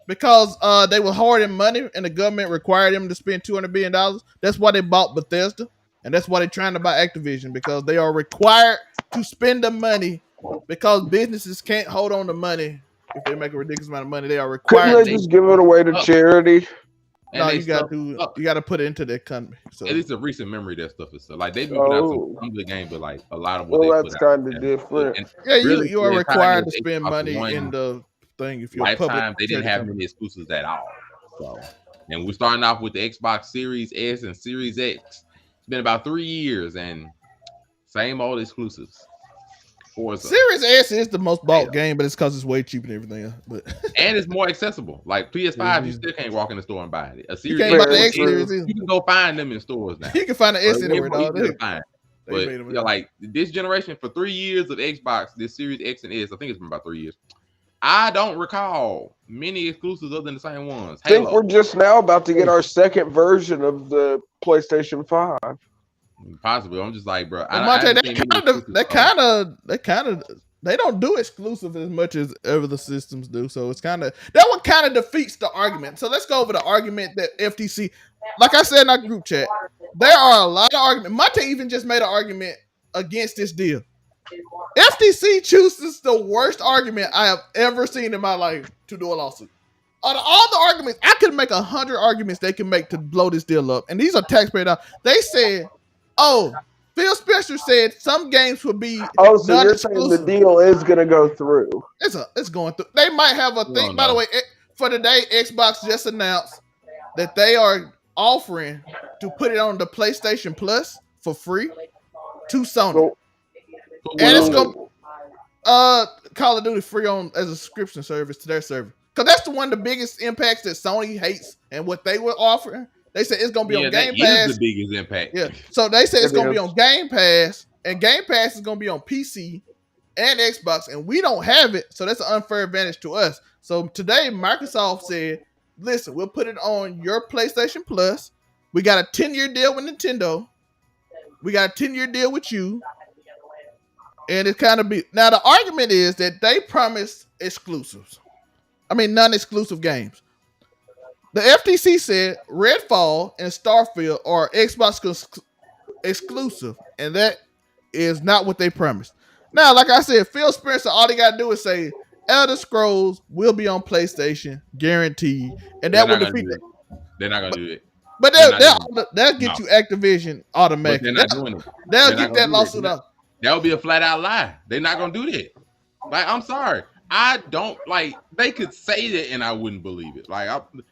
because they were hoarding money and the government required them to spend $200 billion. That's why they bought Bethesda, and that's why they're trying to buy Activision, because they are required to spend the money, because businesses can't hold on to money if they make a ridiculous amount of money. They are Couldn't required. they just give it away to charity? No, you got to put it into the economy. So at least a recent memory that stuff is like they've been putting out some good games, but like a lot of what Well, they that's put out. kind of different. And yeah, really, you are the entire required to spend Xbox money One in the thing if you're a public lifetime, they didn't charity have company. many exclusives at all. So, and we're starting off with the Xbox Series S and Series X. It's been about 3 years and same old exclusives. Forza. Series S is the most bought game, but it's because it's way cheaper than everything else. But And it's more accessible. Like PS5, you still can't walk in the store and buy it. A you Series can't buy the X, X Series either. you can go find them in stores now. You can find the S anywhere, Way dog. easier to find. They But made 'em. yeah, like this generation for 3 years of Xbox, this Series X and S, I think it's been about 3 years. I don't recall many exclusives other than the same ones. I think Halo, we're just now about to get our second version of the PlayStation 5. possibly. I'm just like, bro. But I Monte, haven't seen many exclusives. they don't do exclusive as much as ever the systems do. So it's kind of that one kind of defeats the argument. So let's go over the argument that FTC, like I said in our group chat, there are a lot of arguments. Monte even just made an argument against this deal. FTC chooses the worst argument I have ever seen in my life to do a lawsuit. Out of all the arguments, I could make 100 arguments they can make to blow this deal up, and these are taxpayer dollars. They said, "Oh, Phil Spencer said some games will be Oh, so you're saying the deal is going to go through? It's going through. They might have a thing. By the way, for today, Xbox just announced that they are offering to put it on the PlayStation Plus for free to Sony. For what And it's on? gonna Call of Duty free on as a subscription service to their server. Because that's the one of the biggest impacts that Sony hates and what they were offering. They said it's gonna be Yeah, on that Game is the Pass. biggest impact. Yeah. So they said it's It gonna be is. on Game Pass, and Game Pass is gonna be on PC and Xbox, and we don't have it, so that's an unfair advantage to us. So today, Microsoft said, "Listen, we'll put it on your PlayStation Plus. We got a 10-year deal with Nintendo. We got a 10-year deal with you, and it's kind of be now. The argument is that they promised exclusives. I mean, non-exclusive games. The FTC said Redfall and Starfield are Xbox exclusive, and that is not what they promised. Now, like I said, Phil Spencer, all they gotta do is say Elder Scrolls will be on PlayStation, guaranteed, and They're that will not gonna defeat do that. it. They're not gonna do it. But They're not doing it. they'll get No. you Activision But automatically. they're not doing it. They'll They're not get gonna that do lawsuit it. off. That would be a flat out lie. They're not gonna do that. Like, I'm sorry. I don't like. They could say that, and I wouldn't believe it. Like,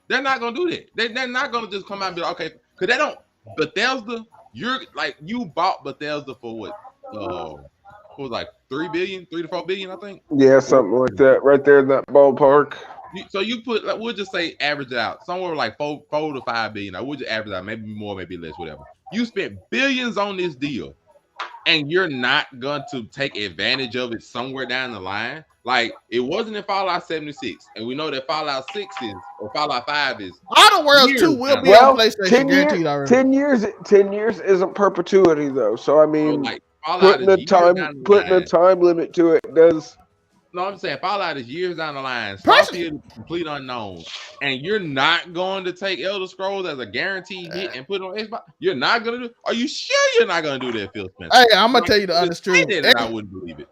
they're not gonna do that. They're not gonna just come out and be like, okay, because they don't. Bethesda, you bought Bethesda for what? What was like 3 to 4 billion, I think. Yeah, something like that, right there in that ballpark. So you put, like, we'll just say average it out somewhere like 4 to 5 billion. I would just average out, maybe more, maybe less, whatever. You spent billions on this deal, and you're not going to take advantage of it somewhere down the line. Like, it wasn't in Fallout 76, and we know that Fallout 6 is, or Fallout 5 is. Outer Worlds 2 will be on PlayStation, guaranteed already. 10 years isn't perpetuity though. So I mean, like, putting a time limit to it does. No, I'm saying Fallout is years down the line. Starfield is complete unknown, and you're not going to take Elder Scrolls as a guaranteed hit and put it on Xbox. You're not going to do. Are you sure you're not going to do that, Phil Spencer? Hey, I'm gonna tell you the honest truth. I wouldn't believe it.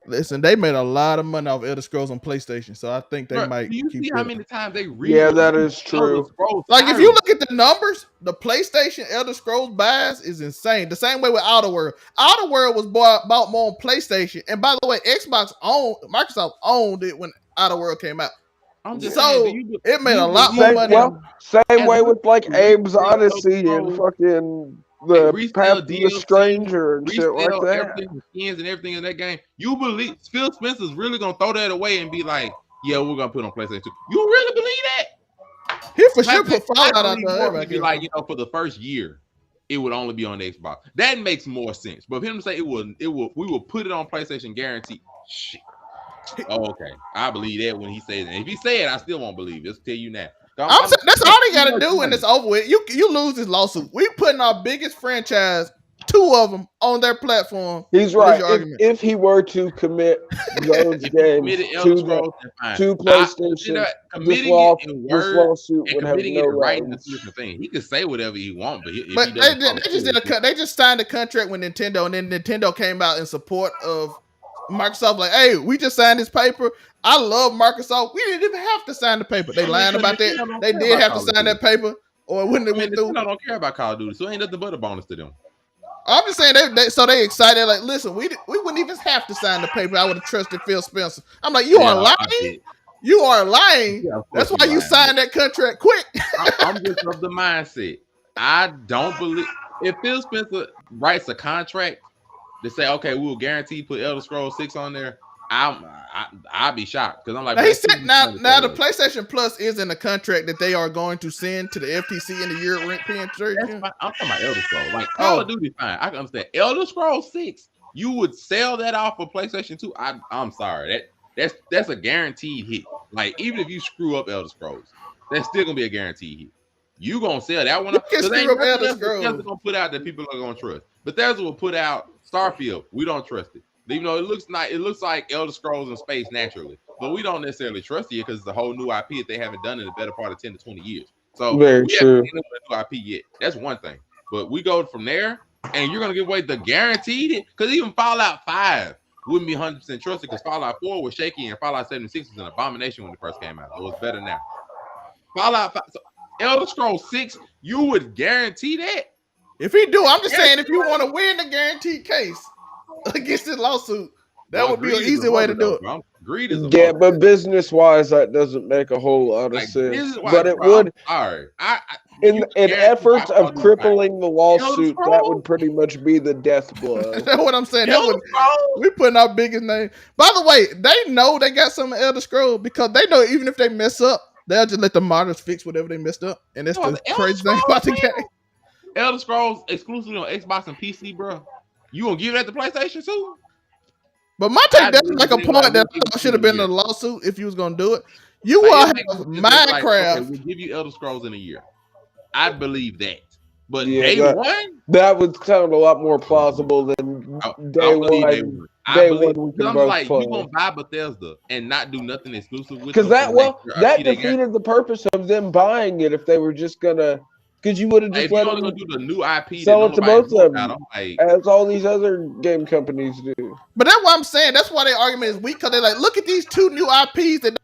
Listen, they made a lot of money off Elder Scrolls on PlayStation, so I think they might. Do you keep see how many times they read? Yeah, that is true. Like, if you look at the numbers, the PlayStation Elder Scrolls buys is insane. The same way with Outer World. Outer World was bought more on PlayStation, and by the way, Microsoft owned it when Outer World came out. It made a lot more money. Well, same way with like Abe's Odyssey and fucking the Path of the Stranger and shit like that. The skins and everything in that game. You believe Phil Spencer's really gonna throw that away and be like, "Yeah, we're gonna put it on PlayStation 2." You really believe that? He for sure put Fallout out there. Be like, for the first year, it would only be on the Xbox. That makes more sense. But for him to say we will put it on PlayStation guaranteed. Shit. Oh, okay. I believe that when he says it. If he say it, I still won't believe it. Just tell you now. That's all they gotta do when it's over with. You lose this lawsuit. We putting our biggest franchise, 2 of them, on their platform. He's right. If he were to commit those games to PlayStation, this lawsuit would have no rights. He could say whatever he wants, but they just signed a contract with Nintendo, and then Nintendo came out in support of Microsoft. Like, hey, we just signed this paper. I love Microsoft. We didn't even have to sign the paper. They lying about that. They did have to sign that paper, or it wouldn't have went through. I don't care about Call of Duty, so it ain't nothing but a bonus to them. I'm just saying they excited. Like, listen, we wouldn't even have to sign the paper. I would have trusted Phil Spencer. I'm like, you are lying. You are lying. Yeah, that's why you signed that contract quick. I'm just of the mindset. I don't believe if Phil Spencer writes a contract to say, okay, we will guarantee put Elder Scrolls 6 on there, I'll be shocked because I'm like, he said now the PlayStation Plus is in the contract that they are going to send to the FTC in the European church. I'm talking about Elder Scrolls. Like, Call of Duty, fine. I can understand. Elder Scrolls 6, you would sell that off for PlayStation 2. I'm sorry. That's a guaranteed hit. Like, even if you screw up Elder Scrolls, that's still gonna be a guaranteed hit. You gonna sell that one? Because ain't nothing Bethesda gonna put out that people are gonna trust. Bethesda will put out Starfield. We don't trust it. Even though it looks like Elder Scrolls in space naturally, but we don't necessarily trust it because it's a whole new IP that they haven't done in the better part of 10 to 20 years. So very true. We haven't seen a new IP yet. That's one thing. But we go from there, and you're gonna give away the guaranteed, because even Fallout 5 wouldn't be 100% trusted because Fallout 4 was shaky and Fallout 76 was an abomination when it first came out. So it's better now. Fallout 5, so Elder Scrolls 6, you would guarantee that? If he do, I'm just saying, if you want to win the guaranteed case against this lawsuit, that would be an easy way to do it. Bro. Greed is but business wise, that doesn't make a whole lot of sense. But it would. All right, in efforts of crippling the Elder lawsuit, that Scrolls? would pretty much be the death blow. That's what I'm saying. That Elder would, Scrolls? we putting our biggest name. By the way, they know they got some Elder Scrolls because they know even if they mess up, they'll just let the modders fix whatever they messed up. And that's Yo, the Elder crazy thing Scrolls, about the man. game. Elder Scrolls exclusively on Xbox and PC, bro. You gonna give that to PlayStation too? But my take, I that's believe like a they point like, that we'll give it should have to you been in a a year. lawsuit if you was gonna do it. You Like, will it have makes sense that, like, Minecraft. okay, we'll give you Elder Scrolls in a year. I believe that. But Yeah, day that- one, That would sound a lot more plausible than day one. I Day believe. one we can I'm both like, play. you gonna buy Bethesda and not do nothing exclusive with Because them for that the next that year, they got- defeated the purpose of them buying it if they were just gonna. Because you would have Like, just if you let only them gonna do the new IP sell that it to nobody both knows of them, about, I'm like, as all these other game companies do. But that's what I'm saying. That's why their argument is weak because they're like, look at these two new IPs that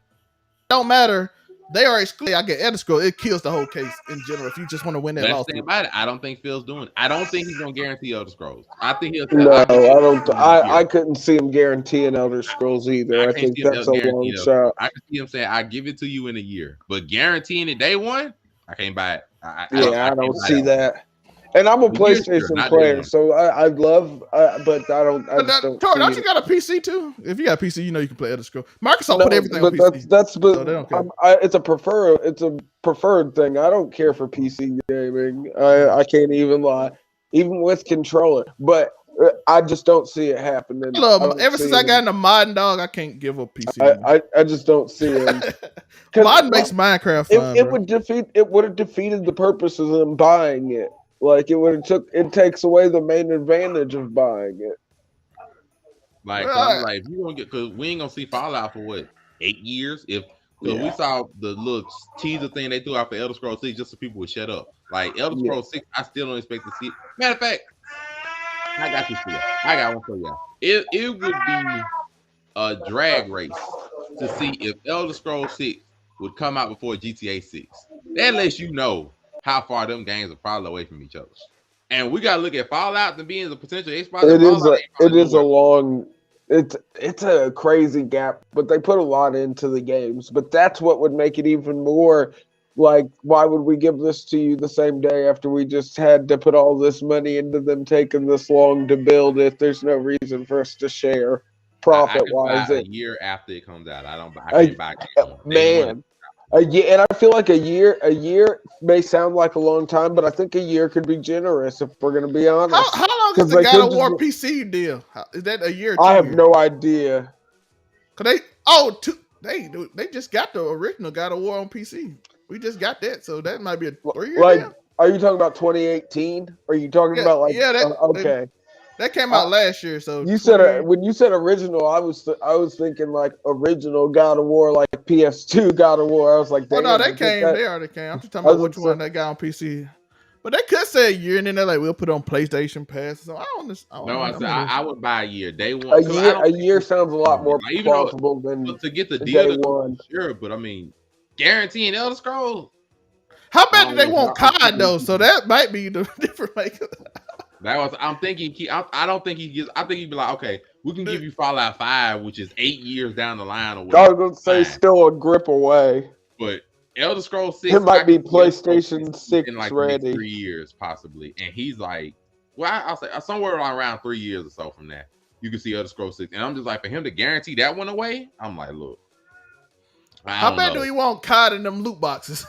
don't matter. They are exclusive. I get Elder Scrolls. It kills the whole case in general if you just want to win that that's the lawsuit. thing about it. I don't think Phil's doing. I don't think he's gonna guarantee Elder Scrolls. I think he'll. No, I think don't. he'll- I couldn't see him guaranteeing Elder Scrolls either. I can't think see him that's a long guaranteeing Elder shot. Scrolls. I can see him saying, "I give it to you in a year," but guaranteeing it day one, I can't buy it. I I can't don't buy see that. And I'm a The year's PlayStation sure, not day player, one. so I love, but I don't. I But just don't. Tori, see don't it. you got a PC too? If you got a PC, you know you can play Elder Scrolls. Microsoft No, put everything on but PC. that's So but they don't care. it's a preferred thing. I don't care for PC gaming. I can't even lie, even with controller. But I just don't see it happening. Look, ever since I got into modding, dog, I can't give up PC. I just don't see him. Modding makes Minecraft fun. It would have defeated the purpose of them buying it. Like it takes away the main advantage of buying it. Like, Well, I'm like, if you gonna get, because we ain't gonna see Fallout for what, 8 years? If we saw the little teaser thing they threw out for Elder Scrolls 6 just so people would shut up. Like Elder Scrolls 6, I still don't expect to see it. Matter of fact, I got this for you. I got one for y'all. It would be a drag race to see if Elder Scrolls 6 would come out before GTA 6. That lets you know how far them games are probably away from each other. And we gotta look at Fallout and being a potential Xbox. It's a crazy gap, but they put a lot into the games. But that's what would make it even more like, why would we give this to you the same day after we just had to put all this money into them taking this long to build if there's no reason for us to share profit wise? A year after it comes out, I can't buy it. Man. And I feel like a year may sound like a long time, but I think a year could be generous if we're going to be honest. How long is the God of War PC deal? Is that a year? I have no idea. Cause they just got the original God of War on PC. We just got that, so that might be a 3-year deal. Are you talking about 2018? Or are you talking about okay? That came out last year. So you said when you said original, I was thinking like original God of War, like PS2 God of War. I was like, oh no, they already came. I'm just talking about which one they got on PC. But they could say a year, and then they're like, we'll put it on PlayStation Pass. So I would buy a year. Day one. A year sounds a lot more plausible than to get the deal. One. Sure, but I mean, guaranteeing Elder Scrolls. How bad do they want COD though? So that might be the different maker. I'm thinking. I don't think he gives. I think he'd be like, okay, we can give you Fallout 5, which is 8 years down the line. Or whatever. I was gonna say still a grip away. But Elder Scrolls 6, it might be PlayStation 6 in like ready. 3 years possibly, and he's like, well, I'll say somewhere around 3 years or so from that, you can see Elder Scrolls 6, and I'm just like, for him to guarantee that one away, I'm like, look, how bad do we want COD in them loot boxes?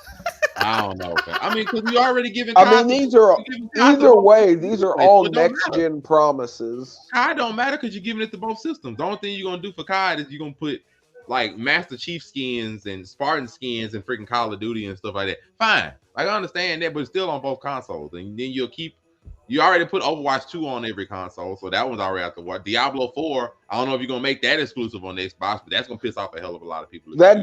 I don't know. I mean, because we already given. These are either way. These are all next gen promises. COD don't matter because you're giving it to both systems. The only thing you're gonna do for COD is you're gonna put like Master Chief skins and Spartan skins and freaking Call of Duty and stuff like that. Fine, like, I understand that, but it's still on both consoles. And then you already put Overwatch 2 on every console, so that one's already out the way. Diablo 4, I don't know if you're gonna make that exclusive on the Xbox, but that's gonna piss off a hell of a lot of people. That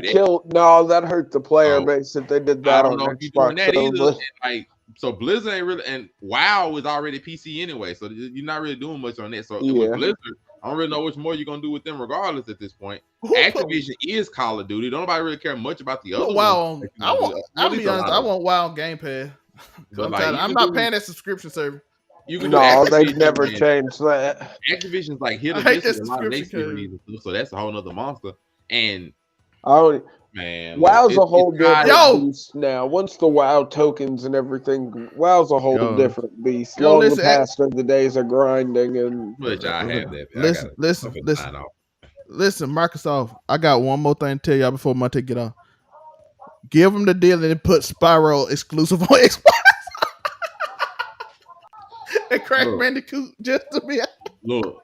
hurt the player base if they did that. I don't know if you're doing that either. Like, so Blizzard ain't really, and WoW is already PC anyway, so you're not really doing much on that. So with Blizzard, I don't really know which more you're gonna do with them, regardless at this point. Activision is Call of Duty. Don't nobody really care much about the other. WoW. I'll be honest. I want WoW Game Pass. I'm not paying that subscription service. They've never changed that. Activision's like hit or miss a lot of their series, so that's a whole nother monster. And Man, look, WoW's a whole it's tied different Yo! beast now. Once the WoW tokens and everything, WoW's a whole Yo. different beast. Yo, Long listen, past are the days of grinding and But y'all have that. I listen, got listen, it. listen, listen, Microsoft. I got one more thing to tell y'all before Monte get off. Give them the deal and then put Spyro exclusive on Xbox. And Crash Look. Bandicoot just to be. Look.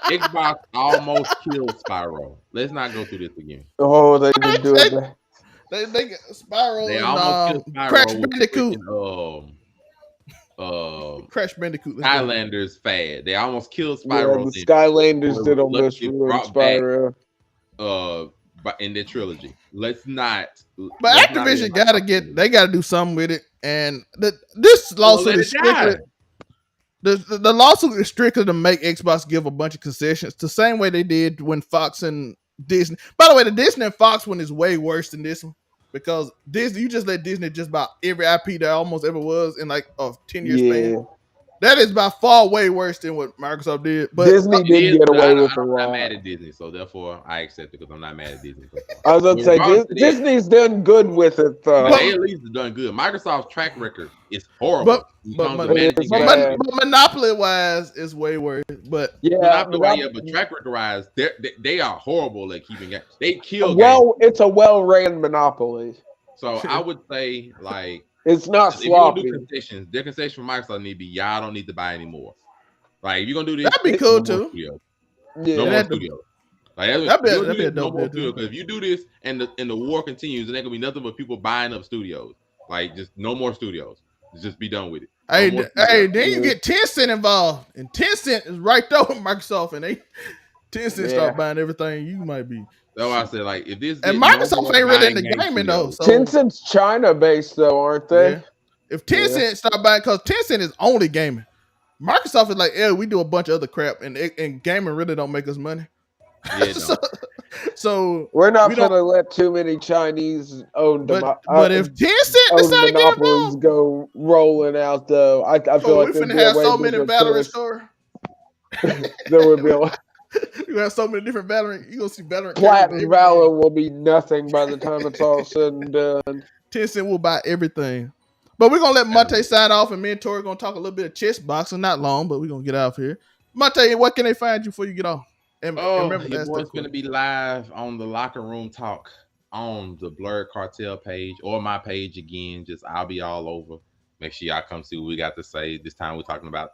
Xbox almost killed Spyro. Let's not go through this again. oh, they did do it. They get Spyro They and almost killed Spyro Crash with Bandicoot. Crash Bandicoot. Skylanders fad. They almost killed Yeah, Spyro. the Skylanders did almost Luckily ruin brought back, Spyro. but in their trilogy. Let's not. But let's not Activision let they gotta do something with it. And this lawsuit let is it die. strictly the lawsuit is strictly to make Xbox give a bunch of concessions the same way they did when Fox and Disney. By the way, the Disney and Fox one is way worse than this one because Disney, you just let Disney just about every IP there almost ever was in like a 10-year span. That is by far way worse than what Microsoft did. But Disney did get away with a I'm lot. not mad at Disney, so therefore I accept it because I'm not mad at Disney. I was going to say Disney's done good with it. They at least done good. Microsoft's track record is horrible. But Monopoly wise, it's way worse. But but track record wise, they are horrible at keeping games. They kill games. It's a well-ran monopoly. So I would say like it's not sloppy. If you're gonna do concessions, their concession from Microsoft need to be y'all don't need to buy anymore. Like if you're gonna do this, that'd be cool too. No more studios. Like that'd be a dope deal. Because if you do this and the war continues, then there gonna be nothing but people buying up studios. Like just no more studios. Just be done with it. Then you get Tencent involved, and Tencent is right there with Microsoft, and Tencent start buying everything. You might be. That's why I said like if this and Microsoft ain't really in the gaming though. So Tencent's China based though, aren't they? Yeah. If Tencent start buying, because Tencent is only gaming. Microsoft is like, yeah, we do a bunch of other crap, and gaming really don't make us money. Yeah, so we're not going to let too many Chinese owned but if Tencent monopolies go rolling out though, I feel like we're gonna have so many Valorant stores. There would be a lot. You have so many different Valorant. You gonna see Valorant. Platinum Valor will be nothing by the time it's all said and done. Tencent will buy everything. But we're gonna let Monte sign off, and me and Tori gonna talk a little bit of chess boxing. Not long, but we're gonna get out of here. Monte, what can they find you before you get off? And remember, your boy's gonna be live on the Locker Room Talk on the Blurred Cartel page or my page again. Just I'll be all over. Make sure y'all come see what we got to say. This time we're talking about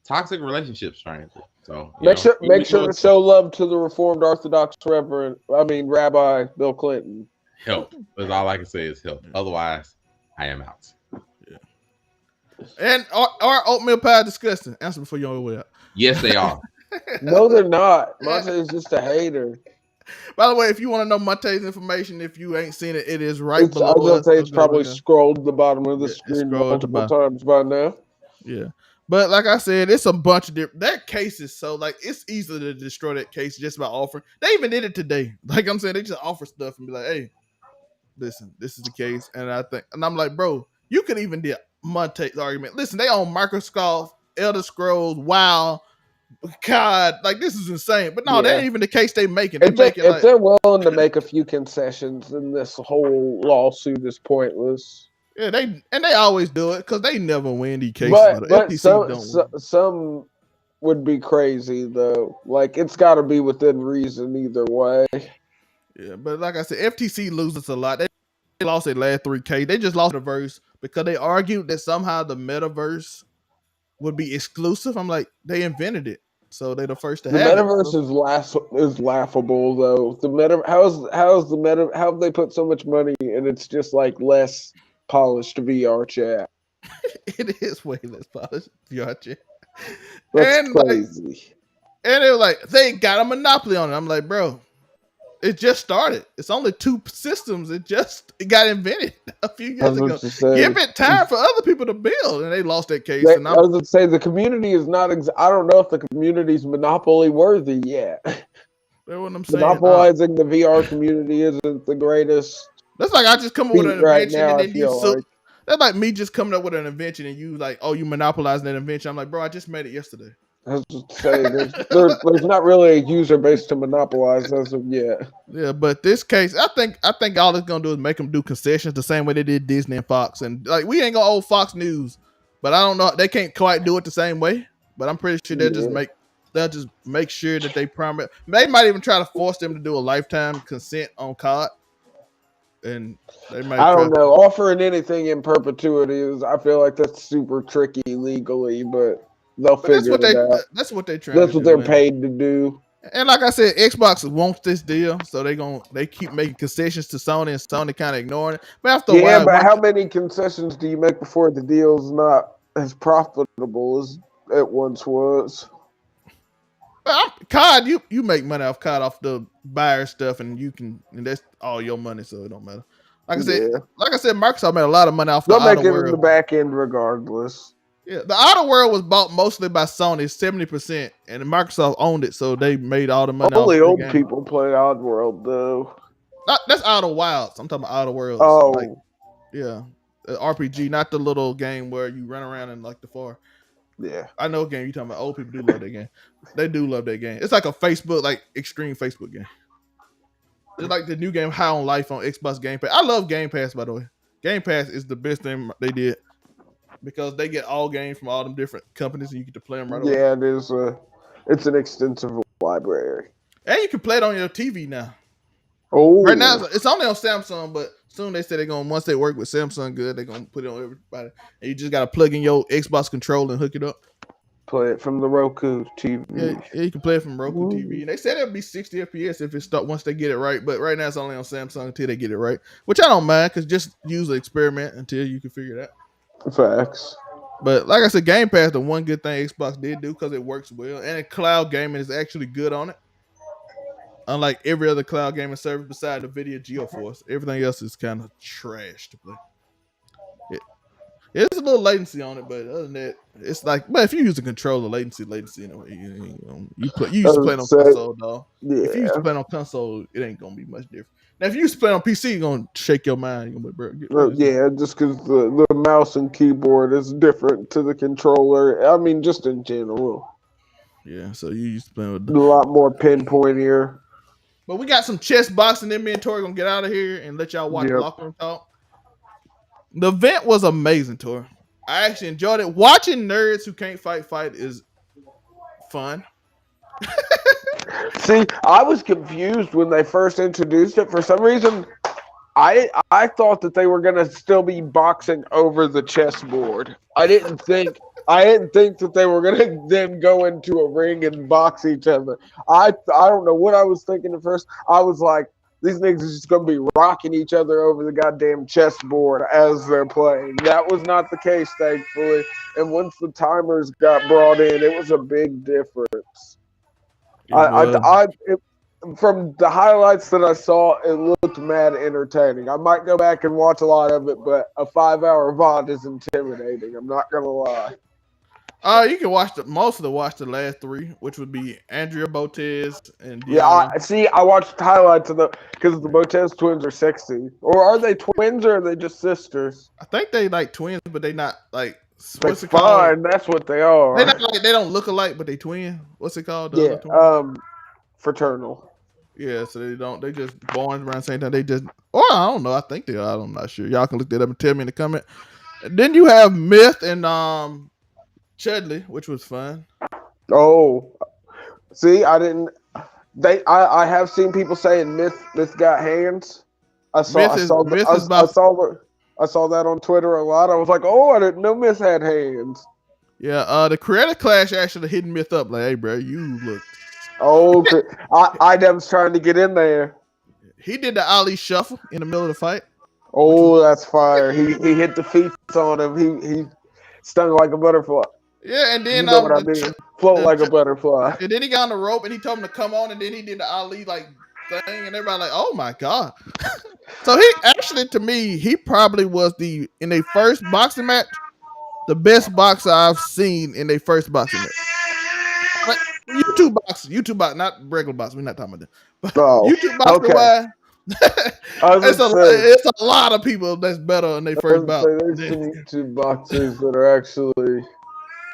toxic relationships, strangely. So make sure to show love to the Reformed Orthodox Rabbi Bill Clinton. Help. That's all I can say is help. Otherwise, I am out. Yeah. And our oatmeal pie disgusting. Answer before you on your way out. Yes, they are. No, they're not. Monte is just a hater. By the way, if you want to know Monte's information, if you ain't seen it, it is right below. I was gonna say it's probably scrolled to the bottom of the screen multiple times by now. Yeah. But like I said, it's a bunch of different. That case is so like it's easy to destroy that case just by offering. They even did it today. Like I'm saying, they just offer stuff and be like, "Hey, listen, this is the case." And I'm like, bro, you could even do Monte's argument. Listen, they own Microsoft, Elder Scrolls, WoW, God, like this is insane. But no, that ain't even the case they making. If they're willing to make a few concessions, then this whole lawsuit is pointless. Yeah, they always do it because they never win these cases. But some would be crazy though. Like it's got to be within reason either way. Yeah, but like I said, FTC loses a lot. They lost their last 3K. They just lost the verse because they argued that somehow the metaverse would be exclusive. I'm like, they invented it, so they're the first to have it. The metaverse is laughable though. How have they put so much money and it's just like less polished VR chat? It is way less polished VR chat. That's crazy. And they were like, they got a monopoly on it. I'm like, bro, it just started. It's only 2 systems. It got invented a few years ago. Give it time for other people to build, and they lost that case. I was going to say the community is not. I don't know if the community's monopoly worthy yet. That's what I'm saying. Monopolizing the VR community isn't the greatest. That's like I just come up with an invention and then you. That's like me just coming up with an invention and you like, oh, you monopolizing that invention. I'm like, bro, I just made it yesterday. I was just saying, there's not really a user base to monopolize as of yet. Yeah, but this case, I think all it's gonna do is make them do concessions the same way they did Disney and Fox, and like we ain't gonna owe Fox News, but I don't know, they can't quite do it the same way. But I'm pretty sure Yeah. they'll just make sure that they promise. They might even try to force them to do a lifetime consent on COD, and they might I try. don't know. Offering anything in perpetuity is, I feel like that's super tricky legally, but they'll But figure it out. that's what they trying to That's what do. they're paid to do. And like I said, Xbox wants this deal, so they keep making concessions to Sony, and Sony kind of ignoring it. But after a Yeah, while, but how many concessions do you make before the deal's not as profitable as it once was? COD, you make money off COD off the buyer stuff, and that's all your money, so it don't matter. Like I said, Yeah. Microsoft made a lot of money off the They'll make Outer it in the World. back end regardless. Yeah, the Outer World was bought mostly by Sony, 70%, and Microsoft owned it, so they made all the money Only off the old game. people play Oddworld, though. That's Outer Wilds. I'm talking about Outer Worlds. Oh, Like, yeah, RPG, not the little game where you run around in like the forest. yeah. I know a game you talking about. Old people do love that game. They do love that game. It's like a Facebook, like extreme Facebook game. Just like the new game High on Life on Xbox Game Pass. I love Game Pass, by the way. Game Pass is the best thing they did because they get all games from all them different companies and you get to play them right away. Yeah, it is. It's an extensive library. And you can play it on your TV now. Oh, Right now, it's only on Samsung, but soon they say once they work with Samsung good, they're going to put it on everybody. And you just got to plug in your Xbox controller and hook it up. play it from the Roku TV. Yeah, you can play it from Roku TV. And they said it'll be 60 FPS if it start once they get it right. But right now it's only on Samsung until they get it right, which I don't mind because just use the experiment until you can figure it out. Facts. But like I said, Game Pass, the one good thing Xbox did do because it works well, and cloud gaming is actually good on it. Unlike every other cloud gaming service beside the Nvidia GeForce, everything else is kind of trash to play. It's a little latency on it, but other than that, it's like. But if you use a controller, latency anyway. You used to play on console, dog. Yeah. If you used to play on console, it ain't gonna be much different. Now, if you used to play on PC, you're gonna shake your mind. You're gonna be, bro, Yeah, just because the mouse and keyboard is different to the controller. I mean, just in general. Yeah, so you used to play with a lot more pinpoint here. But we got some chess boxing inventory. Gonna get out of here and let y'all watch Locker Room Talk. The event was amazing, Tor. I actually enjoyed it. Watching nerds who can't fight is fun. See, I was confused when they first introduced it. For some reason, I thought that they were gonna still be boxing over the chessboard. I didn't think that they were gonna then go into a ring and box each other. I don't know what I was thinking at first. I was like, these niggas are just gonna be rocking each other over the goddamn chessboard as they're playing. That was not the case, thankfully. And once the timers got brought in, it was a big difference. From the highlights that I saw, it looked mad entertaining. I might go back and watch a lot of it, but a 5-hour VOD is intimidating. I'm not gonna lie. You can watch the last three, which would be Andrea Botez and Deanna. Yeah, I watched highlights of because the Botez twins are sexy. Or are they twins or are they just sisters? I think they like twins, but they not like. What's it called? That's what they are. They don't look alike, but they twin. What's it called? Fraternal. Yeah, so they don't. They just born around the same time. They just. Or I don't know. I think they are. I'm not sure. Y'all can look that up and tell me in the comment. And then you have Myth and Chudley, which was fun. Oh, see, I didn't. I have seen people saying Myth got hands. I saw that on Twitter a lot. I was like, oh, I didn't know Myth had hands. Yeah, the Creator Clash actually hitting Myth up like, hey, bro, you look. Oh, Idem's trying to get in there. He did the Ali shuffle in the middle of the fight. Oh, that's fire. He hit the feet on him. He stung like a butterfly. Yeah, and then you know what I mean. Float like a butterfly. And then he got on the rope and he told him to come on, and then he did the Ali like thing, and everybody like, oh my god. So he actually, to me, he probably was in their first boxing match, the best boxer I've seen in their first boxing match. But YouTube box, not regular box. We're not talking about that. But YouTube boxing wise, it's a lot of people that's better in their first bout. There's some YouTube boxers that are actually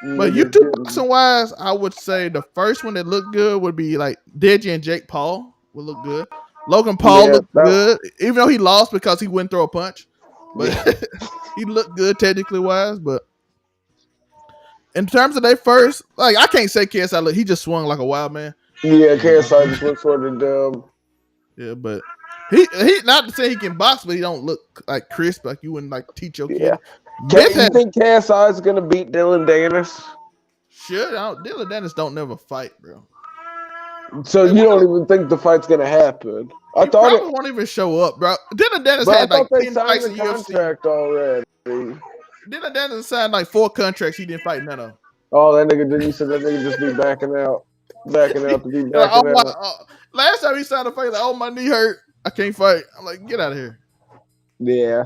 But Niggas YouTube getting boxing wise, I would say the first one that looked good would be like Deji and Jake Paul would look good. Logan Paul yeah, looked good, even though he lost because he wouldn't throw a punch. But yeah. he looked good technically wise. But in terms of their first, like I can't say KSI look, he just swung like a wild man. Yeah, KSI just went sort of dumb. Yeah, but he not to say he can box, but he don't look like crisp like you wouldn't like teach your Yeah. kid. Myth You has think KSI is gonna beat Dylan Danis? should Dylan Dennis don't never fight, bro. So Like, you don't even think the fight's gonna happen? I he thought it, probably won't even show up, bro. Dylan Dennis but I had like thought they 10 signed fights the in UFC. contract already. Dylan Dennis signed like 4 contracts. He didn't fight none of. Oh, that nigga didn't. You said that nigga just be backing out to be Like, oh backing my, out. last time he signed a fight, like, oh my knee hurt, I can't fight. I'm like, get out of here. Yeah,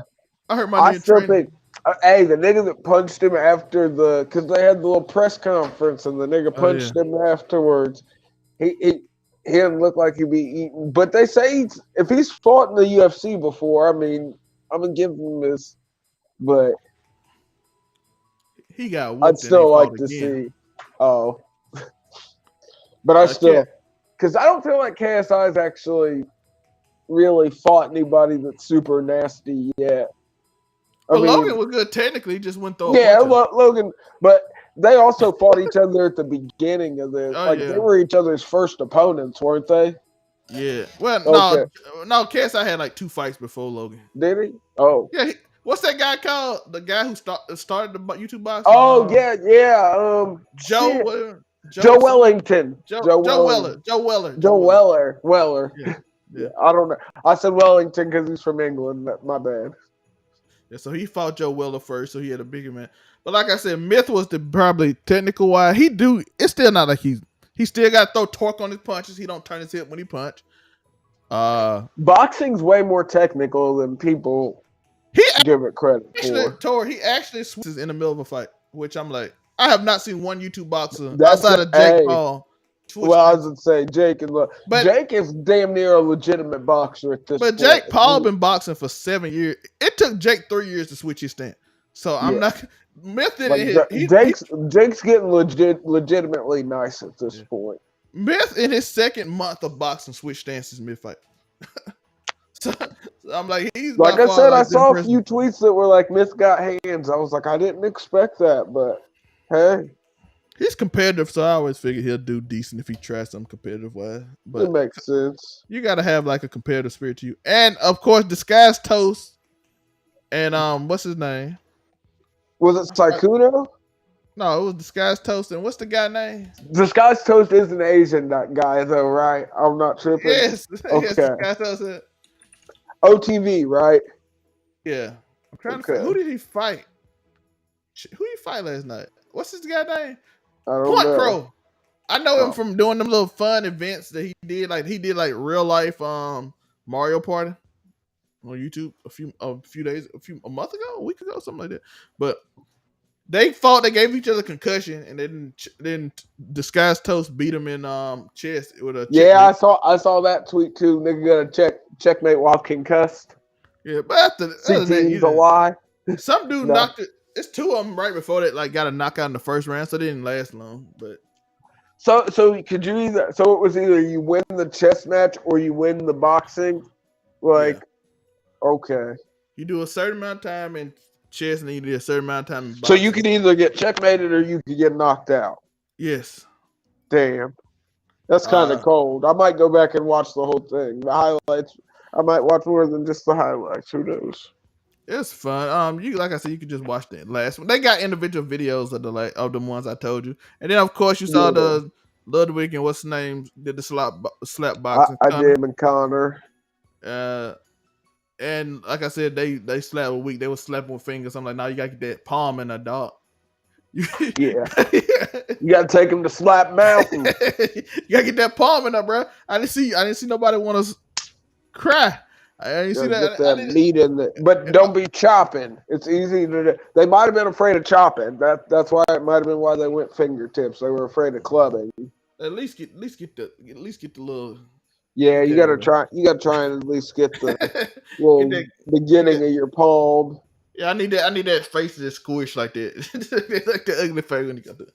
I hurt my I knee in still training. think. Hey, the nigga that punched him after because they had the little press conference and the nigga punched him afterwards. He didn't look like he'd be eating. But they say if he's fought in the UFC before, I mean, I'm gonna give him this, but He got whooped. I'd still like to again. see. Oh, but I still, because I don't feel like KSI has actually really fought anybody that's super nasty yet. Well, Logan was good technically, he just went through. Yeah, Logan, but they also fought each other at the beginning of this. They were each other's first opponents, weren't they? Yeah. Well, no, KSI had like 2 fights before Logan. Did he? Oh. Yeah. What's that guy called? The guy who started the YouTube boxing? Oh, yeah. Joe Wellington. Joe Weller. Yeah. I don't know. I said Wellington because he's from England. My bad. Yeah, so he fought Joe Weller first, so he had a bigger man. But like I said, Myth was the probably technical wise. It's still not like he still got to throw torque on his punches. He don't turn his hip when he punch. Boxing's way more technical than people give it credit for. He actually switches in the middle of a fight, which I'm like, I have not seen one YouTube boxer outside of Jake Paul. Well, I was going to say Jake is damn near a legitimate boxer at this point. But Jake Paul been boxing for 7 years. It took Jake 3 years to switch his stance. So I'm not. Myth Jake's getting legitimately nice at this point. Myth in his second month of boxing switched stances mid-fight. so I'm like, he's like I said, I saw a few tweets that were like, Myth got hands. I was like, I didn't expect that, but hey. He's competitive, so I always figured he'll do decent if he tries something competitive wise. But it makes sense. You gotta have like a competitive spirit to you. And of course, Disguised Toast and what's his name? Was it Saikuno? No, it was Disguised Toast. And what's the guy name? Disguised Toast is an Asian guy though, right? I'm not tripping. Yes. Okay. Yes, Disguised Toast. OTV, right? Yeah. I'm trying to figure who did he fight? Who did he fight last night? What's his guy name? I don't know. Crow. I know him from doing them little fun events that he did. Like he did like real life Mario Party on YouTube a month ago, a week ago, something like that. But they fought. They gave each other concussion, and then Disguised Toast beat him in chest with a. Yeah, I saw that tweet too. Nigga got a checkmate while concussed. Yeah, but after CT's a lie. Some dude knocked it. It's 2 of them right before that, like got a knockout in the first round, so it didn't last long. But so could you either? So it was either you win the chess match or you win the boxing. Okay. You do a certain amount of time in chess, and then you do a certain amount of time in boxing. So you can either get checkmated or you can get knocked out. Yes. Damn. That's kind of cold. I might go back and watch the whole thing. The highlights. I might watch more than just the highlights. Who knows? It's fun. You like I said, you could just watch the last one. They got individual videos of the ones I told you, and then of course you saw the Ludwig and what's his name did the slap boxing. I did, and Connor. And like I said, they slapped a week. They were slapping with fingers. I'm like, no, you gotta get that palm in a dog. Yeah, you gotta take him to Slap Mountain. You gotta get that palm in there, bro. I didn't see nobody want to cry. I didn't see that. Get that meat in there, but don't be chopping. It's easy to do. They might have been afraid of chopping. That's why it might have been why they went fingertips. They were afraid of clubbing. At least get the little. Yeah, you gotta try. You gotta try and at least get the little beginning of your palm. Yeah, I need that face to squish like that. Like the ugly face when you got that.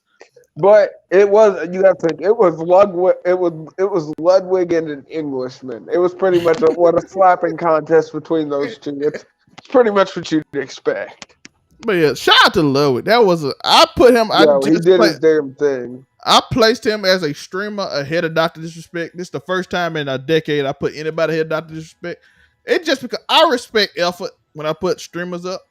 But it was, you got to think, it was Ludwig. It was Ludwig and an Englishman. It was pretty much a slapping contest between those two. It's pretty much what you'd expect. But yeah, shout out to Ludwig. That was I put him. He did his damn thing. I placed him as a streamer ahead of Dr. Disrespect. This is the first time in a decade I put anybody ahead of Dr. Disrespect. It's just because I respect effort when I put streamers up.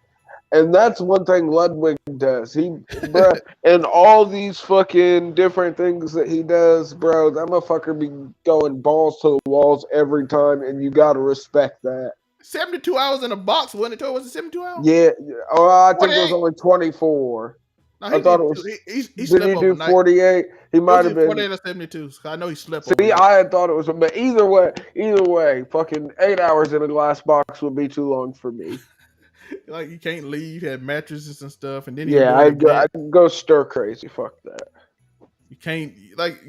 And that's one thing Ludwig does. Bruh, and all these fucking different things that he does, bro, that motherfucker be going balls to the walls every time, and you gotta respect that. 72 hours in a box, wasn't it? Was it 72 hours? Yeah. Oh, I think it was only 24. No, I thought it was. He Did slept he do overnight. 48? He might have been 48 or 72. I know he slept. See, overnight. I had thought it was, but either way, fucking 8 hours in a glass box would be too long for me. Like you can't leave. You had mattresses and stuff, and then I'd go stir crazy. Fuck that. You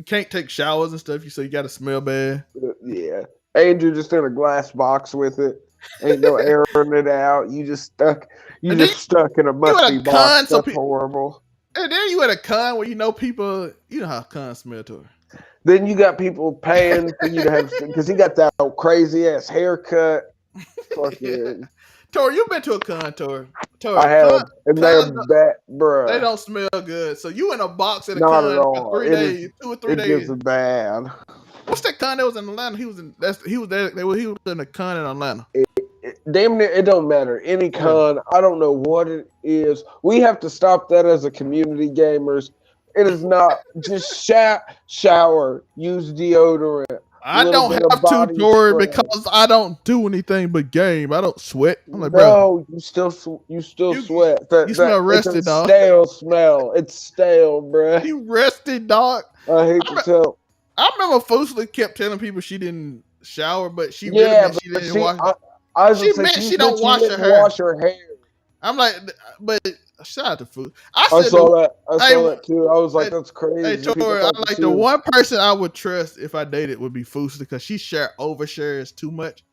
can't take showers and stuff. So you got to smell bad. Yeah, and you're just in a glass box with it. Ain't no airing it out. You just stuck. Stuck in a musty box. That's horrible. And then you at a con where people. You know how cons smell to her. Then you got people paying for you to have because he got that crazy ass haircut. Fucking. Tori, you've been to a con, Tori. I have, and they're bad, bro. They don't smell good. So you in a box at a Not con at all. for 3 days, 2 or 3 days. It gets bad. What's that con that was in Atlanta? He was in a con in Atlanta. Damn near, it don't matter. Any con, I don't know what it is. We have to stop that as a community gamers. It is not just shower, use deodorant. I don't have to, Tori, because I don't do anything but game. I don't sweat. I'm like, bro, you still sweat. You smell rested, it's a dog. Stale smell. It's stale, bro. You rested, dog. I hate to tell. I remember Fusely kept telling people she didn't shower, but she really meant she didn't wash. She meant she don't wash her hair. Wash her hair. I'm like, but shout out to Food. I saw that. I saw that too. I was like, that's crazy. Hey, Tori, I like the one person I would trust if I dated would be Fusely because she overshares too much.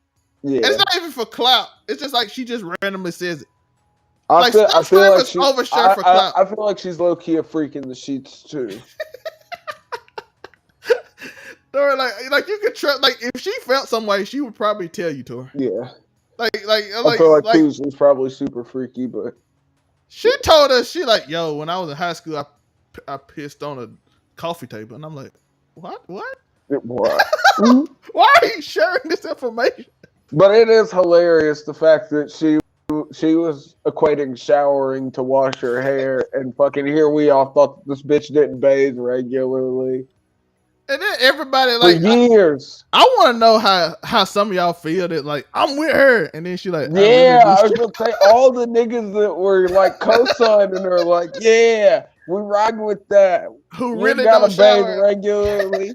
Yeah, and it's not even for clout. It's just like she just randomly says it. I feel like she overshare for clout. I feel like she's low key a freak in the sheets too. Tori, like you could trust. Like if she felt some way, she would probably tell you, Tori. Yeah. I feel like Fusely's probably super freaky, but she told us yo, when I was in high school, I pissed on a coffee table, and I'm like, what? What? Why are you sharing this information? But it is hilarious the fact that she was equating showering to wash her hair, and fucking here we all thought this bitch didn't bathe regularly. And then everybody for years. I want to know how some of y'all feel that like I'm with her, and then she like I was gonna say all the niggas that were like co-signing her like we ride with that. Who really don't bathe regularly.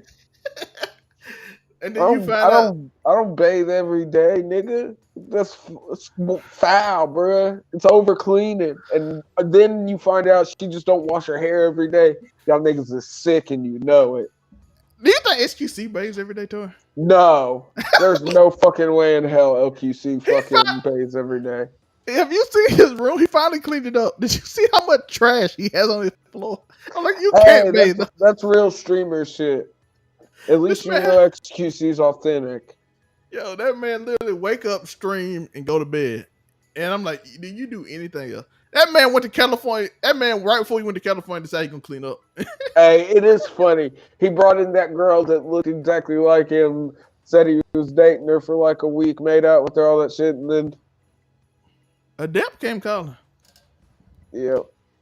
And then you find out I don't bathe every day, nigga. That's foul, bruh. It's over cleaning, and then you find out she just don't wash her hair every day. Y'all niggas is sick, and you know it. Do you think SQC bathes every day, Tori? No. There's no fucking way in hell LQC fucking bathes every day. Have you seen his room? He finally cleaned it up. Did you see how much trash he has on his floor? I'm like, you can't bathe. That's real streamer shit. At least you know XQC's authentic. Yo, that man literally wake up, stream, and go to bed. And I'm like, do you do anything else? That man went to California. That man, right before he went to California, decided he gonna clean up. Hey, it is funny. He brought in that girl that looked exactly like him, said he was dating her for like a week, made out with her, all that shit, and then Adept came calling. Yeah.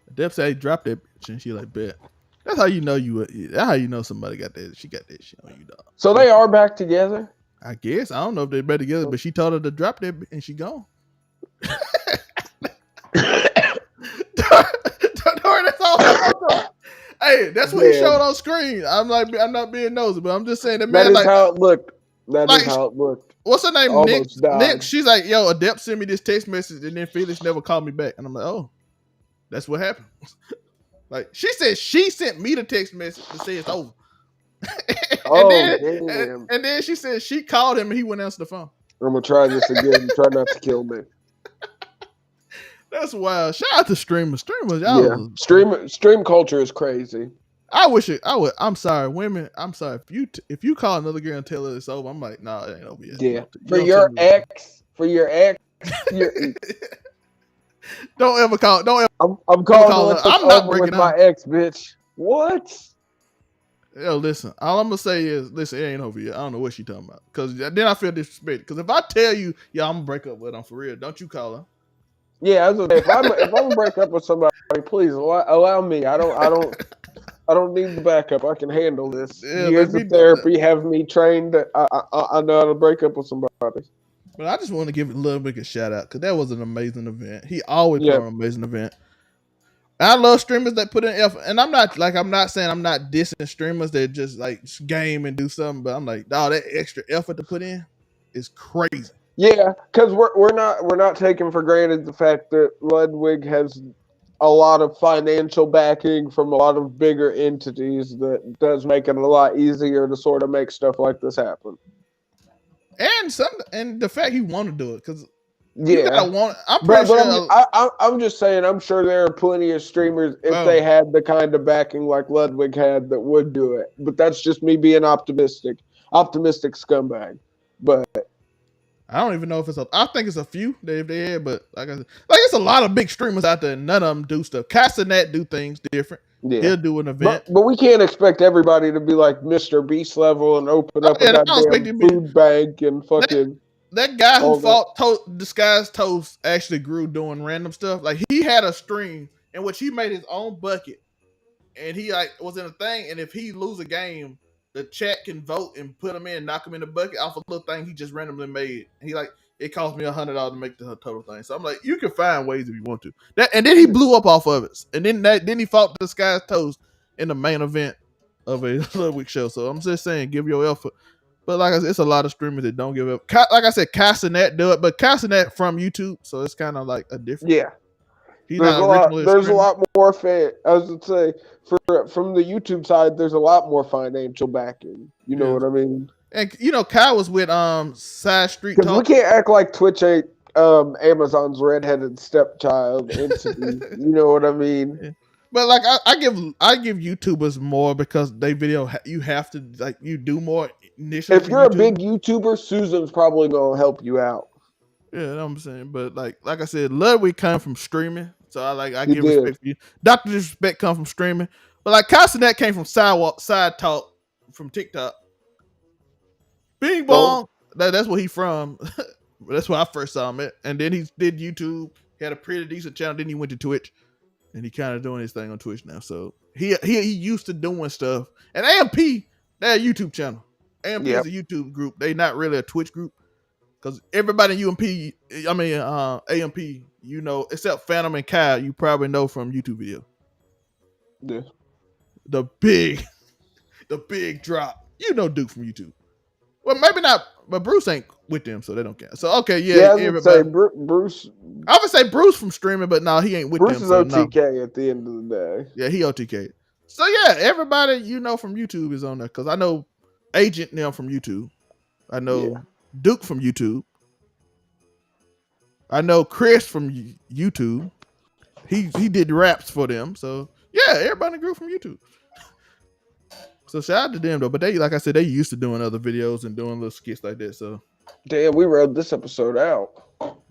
Adept said he dropped that bitch, and she like, bet. That's how you know that's how you know somebody got that. She got that shit on you, dog. So they are back together? I guess. I don't know if they're back together, but she told her to drop that and she gone. That's all. Hey, that's what he showed on screen. I'm not being nosy, but I'm just saying that man. That is how it looked. That is how it looked. What's her name? Nick. She's like, yo, Adept sent me this text message, and then Felix never called me back, and I'm like, oh, that's what happened. Like she said, she sent me the text message to say it's over. and then she said she called him and he wouldn't answer the phone. I'm gonna try this again. Try not to kill me. That's wild. Shout out to streamers. Streamers, Yeah, y'all. stream culture is crazy. I wish it. I would. I'm sorry, women. I'm sorry if you call another girl and tell her it's over. I'm like, nah, it ain't over yet. Yeah, You don't tell me. for your ex, Don't ever call. Don't ever. I'm calling call to her. let this I'm not over breaking with my up. ex, bitch. What? Yo, listen. All I'm gonna say is, listen, it ain't over yet. I don't know what she talking about. Cause then I feel disrespected. Because if I tell you, yeah, I'm gonna break up with her for real. Don't you call her? Yeah, if I'm gonna break up with somebody, please allow me. I don't need the backup. I can handle this. Yeah, Years of therapy have me trained. I know how to break up with somebody. But I just want to give it a little bit of a shout out because that was an amazing event. He always put on an amazing event. I love streamers that put in effort, and I'm not saying I'm not dissing streamers that just like game and do something, but I'm like, dog, that extra effort to put in is crazy. Yeah, because we're not taking for granted the fact that Ludwig has a lot of financial backing from a lot of bigger entities that does make it a lot easier to sort of make stuff like this happen. And the fact he want to do it because yeah, I'm pretty sure. I'm just saying. I'm sure there are plenty of streamers if they had the kind of backing like Ludwig had that would do it. But that's just me being optimistic scumbag. But I don't even know if I think it's a few that they had, but like I said, it's a lot of big streamers out there. And none of them do stuff. Castanet do things different. Yeah. He'll do an event, but we can't expect everybody to be like Mr. Beast level and open up a goddamn food bank and fucking. That guy who fought Disguised Toast actually grew doing random stuff. Like he had a stream in which he made his own bucket, and he like was in a thing. And if he lose a game, the chat can vote and put him in, knock him in the bucket off a little thing he just randomly made. And he like it cost me $100 to make the total thing. So I'm like, you can find ways if you want to. And then he blew up off of it. And then he fought Disguised Toast in the main event of a Ludwig show. So I'm just saying, give your effort. But like I said, it's a lot of streamers that don't give up. Like I said, Castanet do it, but Castanet from YouTube, so it's kind of like a different. Yeah, there's a lot more fan. I was gonna say from the YouTube side, there's a lot more financial backing. You know what I mean? And Kai was with Side Street Talk. We can't act like Twitch ain't Amazon's redheaded stepchild entity. You know what I mean? Yeah. But like I give YouTubers more because they video you have to like you do more initially. If you're a big YouTuber, Susan's probably gonna help you out. Yeah, you know what I'm saying. But like I said, Ludwig come from streaming, so I give respect for you. Dr. Disrespect come from streaming, but like Castanet came from Side Talk from TikTok. Bing Bong, that's where he from. That's where I first saw him at, and then he did YouTube. He had a pretty decent channel. Then he went to Twitch. And he kind of doing his thing on Twitch now. So he used to doing stuff. And AMP, they're a YouTube channel. AMP is a YouTube group. They not really a Twitch group. Because everybody in AMP, except Phantom and Kyle, you probably know from YouTube video. Yeah. The big drop. You know Duke from YouTube. Well, maybe not, but Bruce ain't with them, so they don't care. So okay, I would say Bruce. I would say Bruce from streaming, but no, he ain't with Bruce them. Bruce is OTK at the end of the day. Yeah, he OTK. So yeah, everybody from YouTube is on there because I know Agent now from YouTube. I know Duke from YouTube. I know Chris from YouTube. He did raps for them. So yeah, everybody grew from YouTube. So shout out to them though. But they, like I said, they used to doing other videos and doing little skits like that. So damn, we rode this episode out.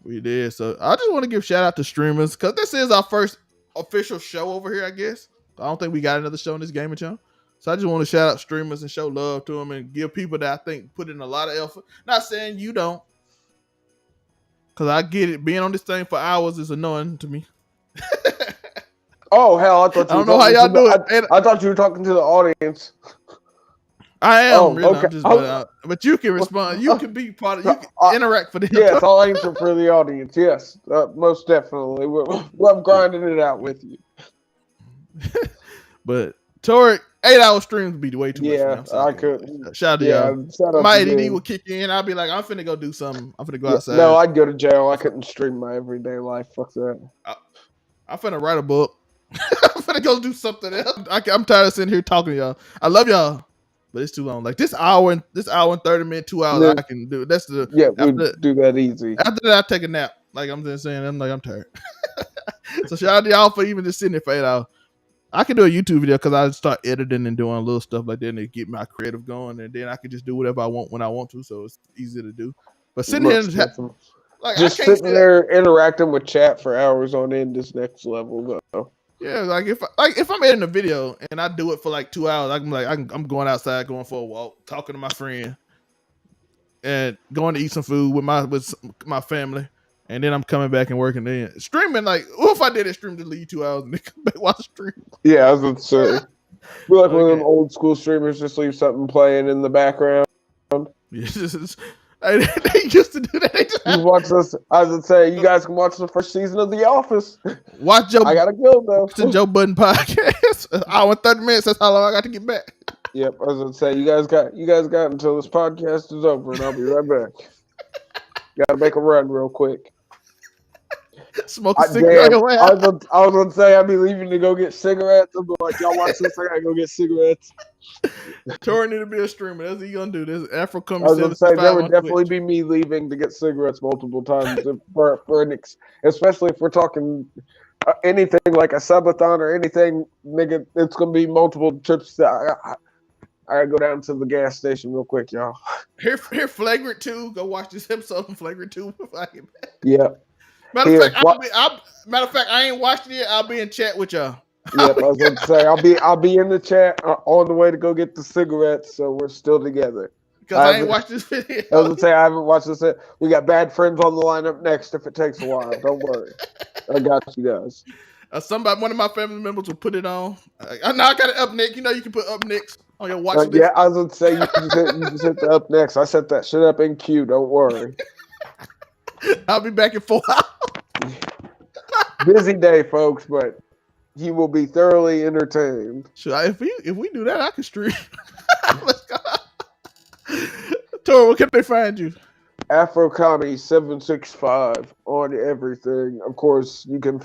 We did. So I just want to give shout out to streamers because this is our first official show over here, I guess. I don't think we got another show in this gaming channel. So I just want to shout out streamers and show love to them and give people that I think put in a lot of effort. Not saying you don't. Because I get it. Being on this thing for hours is annoying to me. Oh, hell. I don't know how y'all do it. I thought you were talking to the audience. I am, really. Okay. But you can respond. You can be part of. You can interact for them. Yes, I'll answer for the audience. Yes, most definitely. I'm grinding it out with you. But Toric, 8-hour streams would be way too much. Yeah, so I could. Shout out to y'all. My ADD would kick in. I'd be like, I'm finna go do something. I'm finna go outside. No, I'd go to jail. I couldn't stream my everyday life. Fuck that. I'm finna write a book. I'm finna go do something else. I'm tired of sitting here talking to y'all. I love y'all. But it's too long. Like this hour and 30 minutes, 2 hours, I can do. That's the we do that easy. After that, I take a nap. Like I'm just saying, I'm tired. So shout out to y'all for even just sitting there for 8 hours. I can do a YouTube video because I start editing and doing little stuff like that and it get my creative going, and then I can just do whatever I want when I want to, so it's easy to do. But sitting here and like just I can't sitting there interacting with chat for hours on end is next level though. Yeah, like if I'm editing a video and I do it for like 2 hours, I'm going outside, going for a walk, talking to my friend, and going to eat some food with my family, and then I'm coming back and working. Then streaming, like, what if I did it stream to leave 2 hours and then come back while stream? Yeah, I was gonna say. We're like one of them old school streamers, just leave something playing in the background. Yeah, they used to do that. They just you watch this. I was gonna say, you guys can watch the first season of The Office. Watch Joe. I gotta go though. It's a Joe Budden podcast. An hour and 30 minutes. That's how long I got to get back. Yep, I was gonna say, you guys got until this podcast is over, and I'll be right back. Gotta make a run real quick. Smoke a cigarette. I was gonna say I'd be leaving to go get cigarettes. I'm like, y'all watch this? I gotta go get cigarettes. Tori need to be a streamer. That's what he gonna do. This Afro coming. I was gonna say there would definitely be me leaving to get cigarettes multiple times especially if we're talking anything like a subathon or anything, nigga. It's gonna be multiple trips. I gotta go down to the gas station real quick, y'all. Here, Flagrant 2. Go watch this episode of Flagrant 2 before I get back. Yeah. Matter of fact, I ain't watched it yet. I'll be in chat with y'all. Yep, I was going to say I'll be in the chat on the way to go get the cigarettes, so we're still together. Because I ain't watched this video. I was going to say I haven't watched this. We got Bad Friends on the lineup next if it takes a while. Don't worry, I got you guys. One of my family members will put it on. Now I got it up next. You know you can put up next on your watch list. Yeah, I was going to say you just hit the up next. I set that shit up in queue. Don't worry. I'll be back in 4 hours. Busy day, folks, but you will be thoroughly entertained. If we do that, I can stream. Let's go. Tori, where can they find you? AfroComedy765 on everything. Of course, you can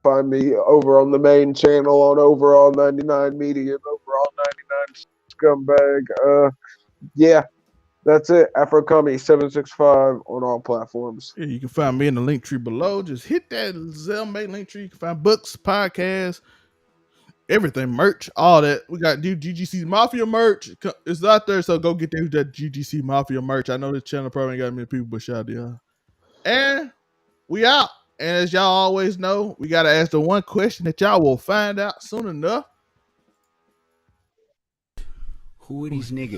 find me over on the main channel on Overall99 Media and Overall99 Scumbag. Yeah. That's it. AfroComedy765 on all platforms. Yeah, you can find me in the link tree below. Just hit that Zelmate link tree. You can find books, podcasts, everything, merch, all that. We got GGC Mafia merch. It's out there, so go get that GGC Mafia merch. I know this channel probably ain't got many people, but shout out to y'all. And we out. And as y'all always know, we got to ask the one question that y'all will find out soon enough. Who are these niggas?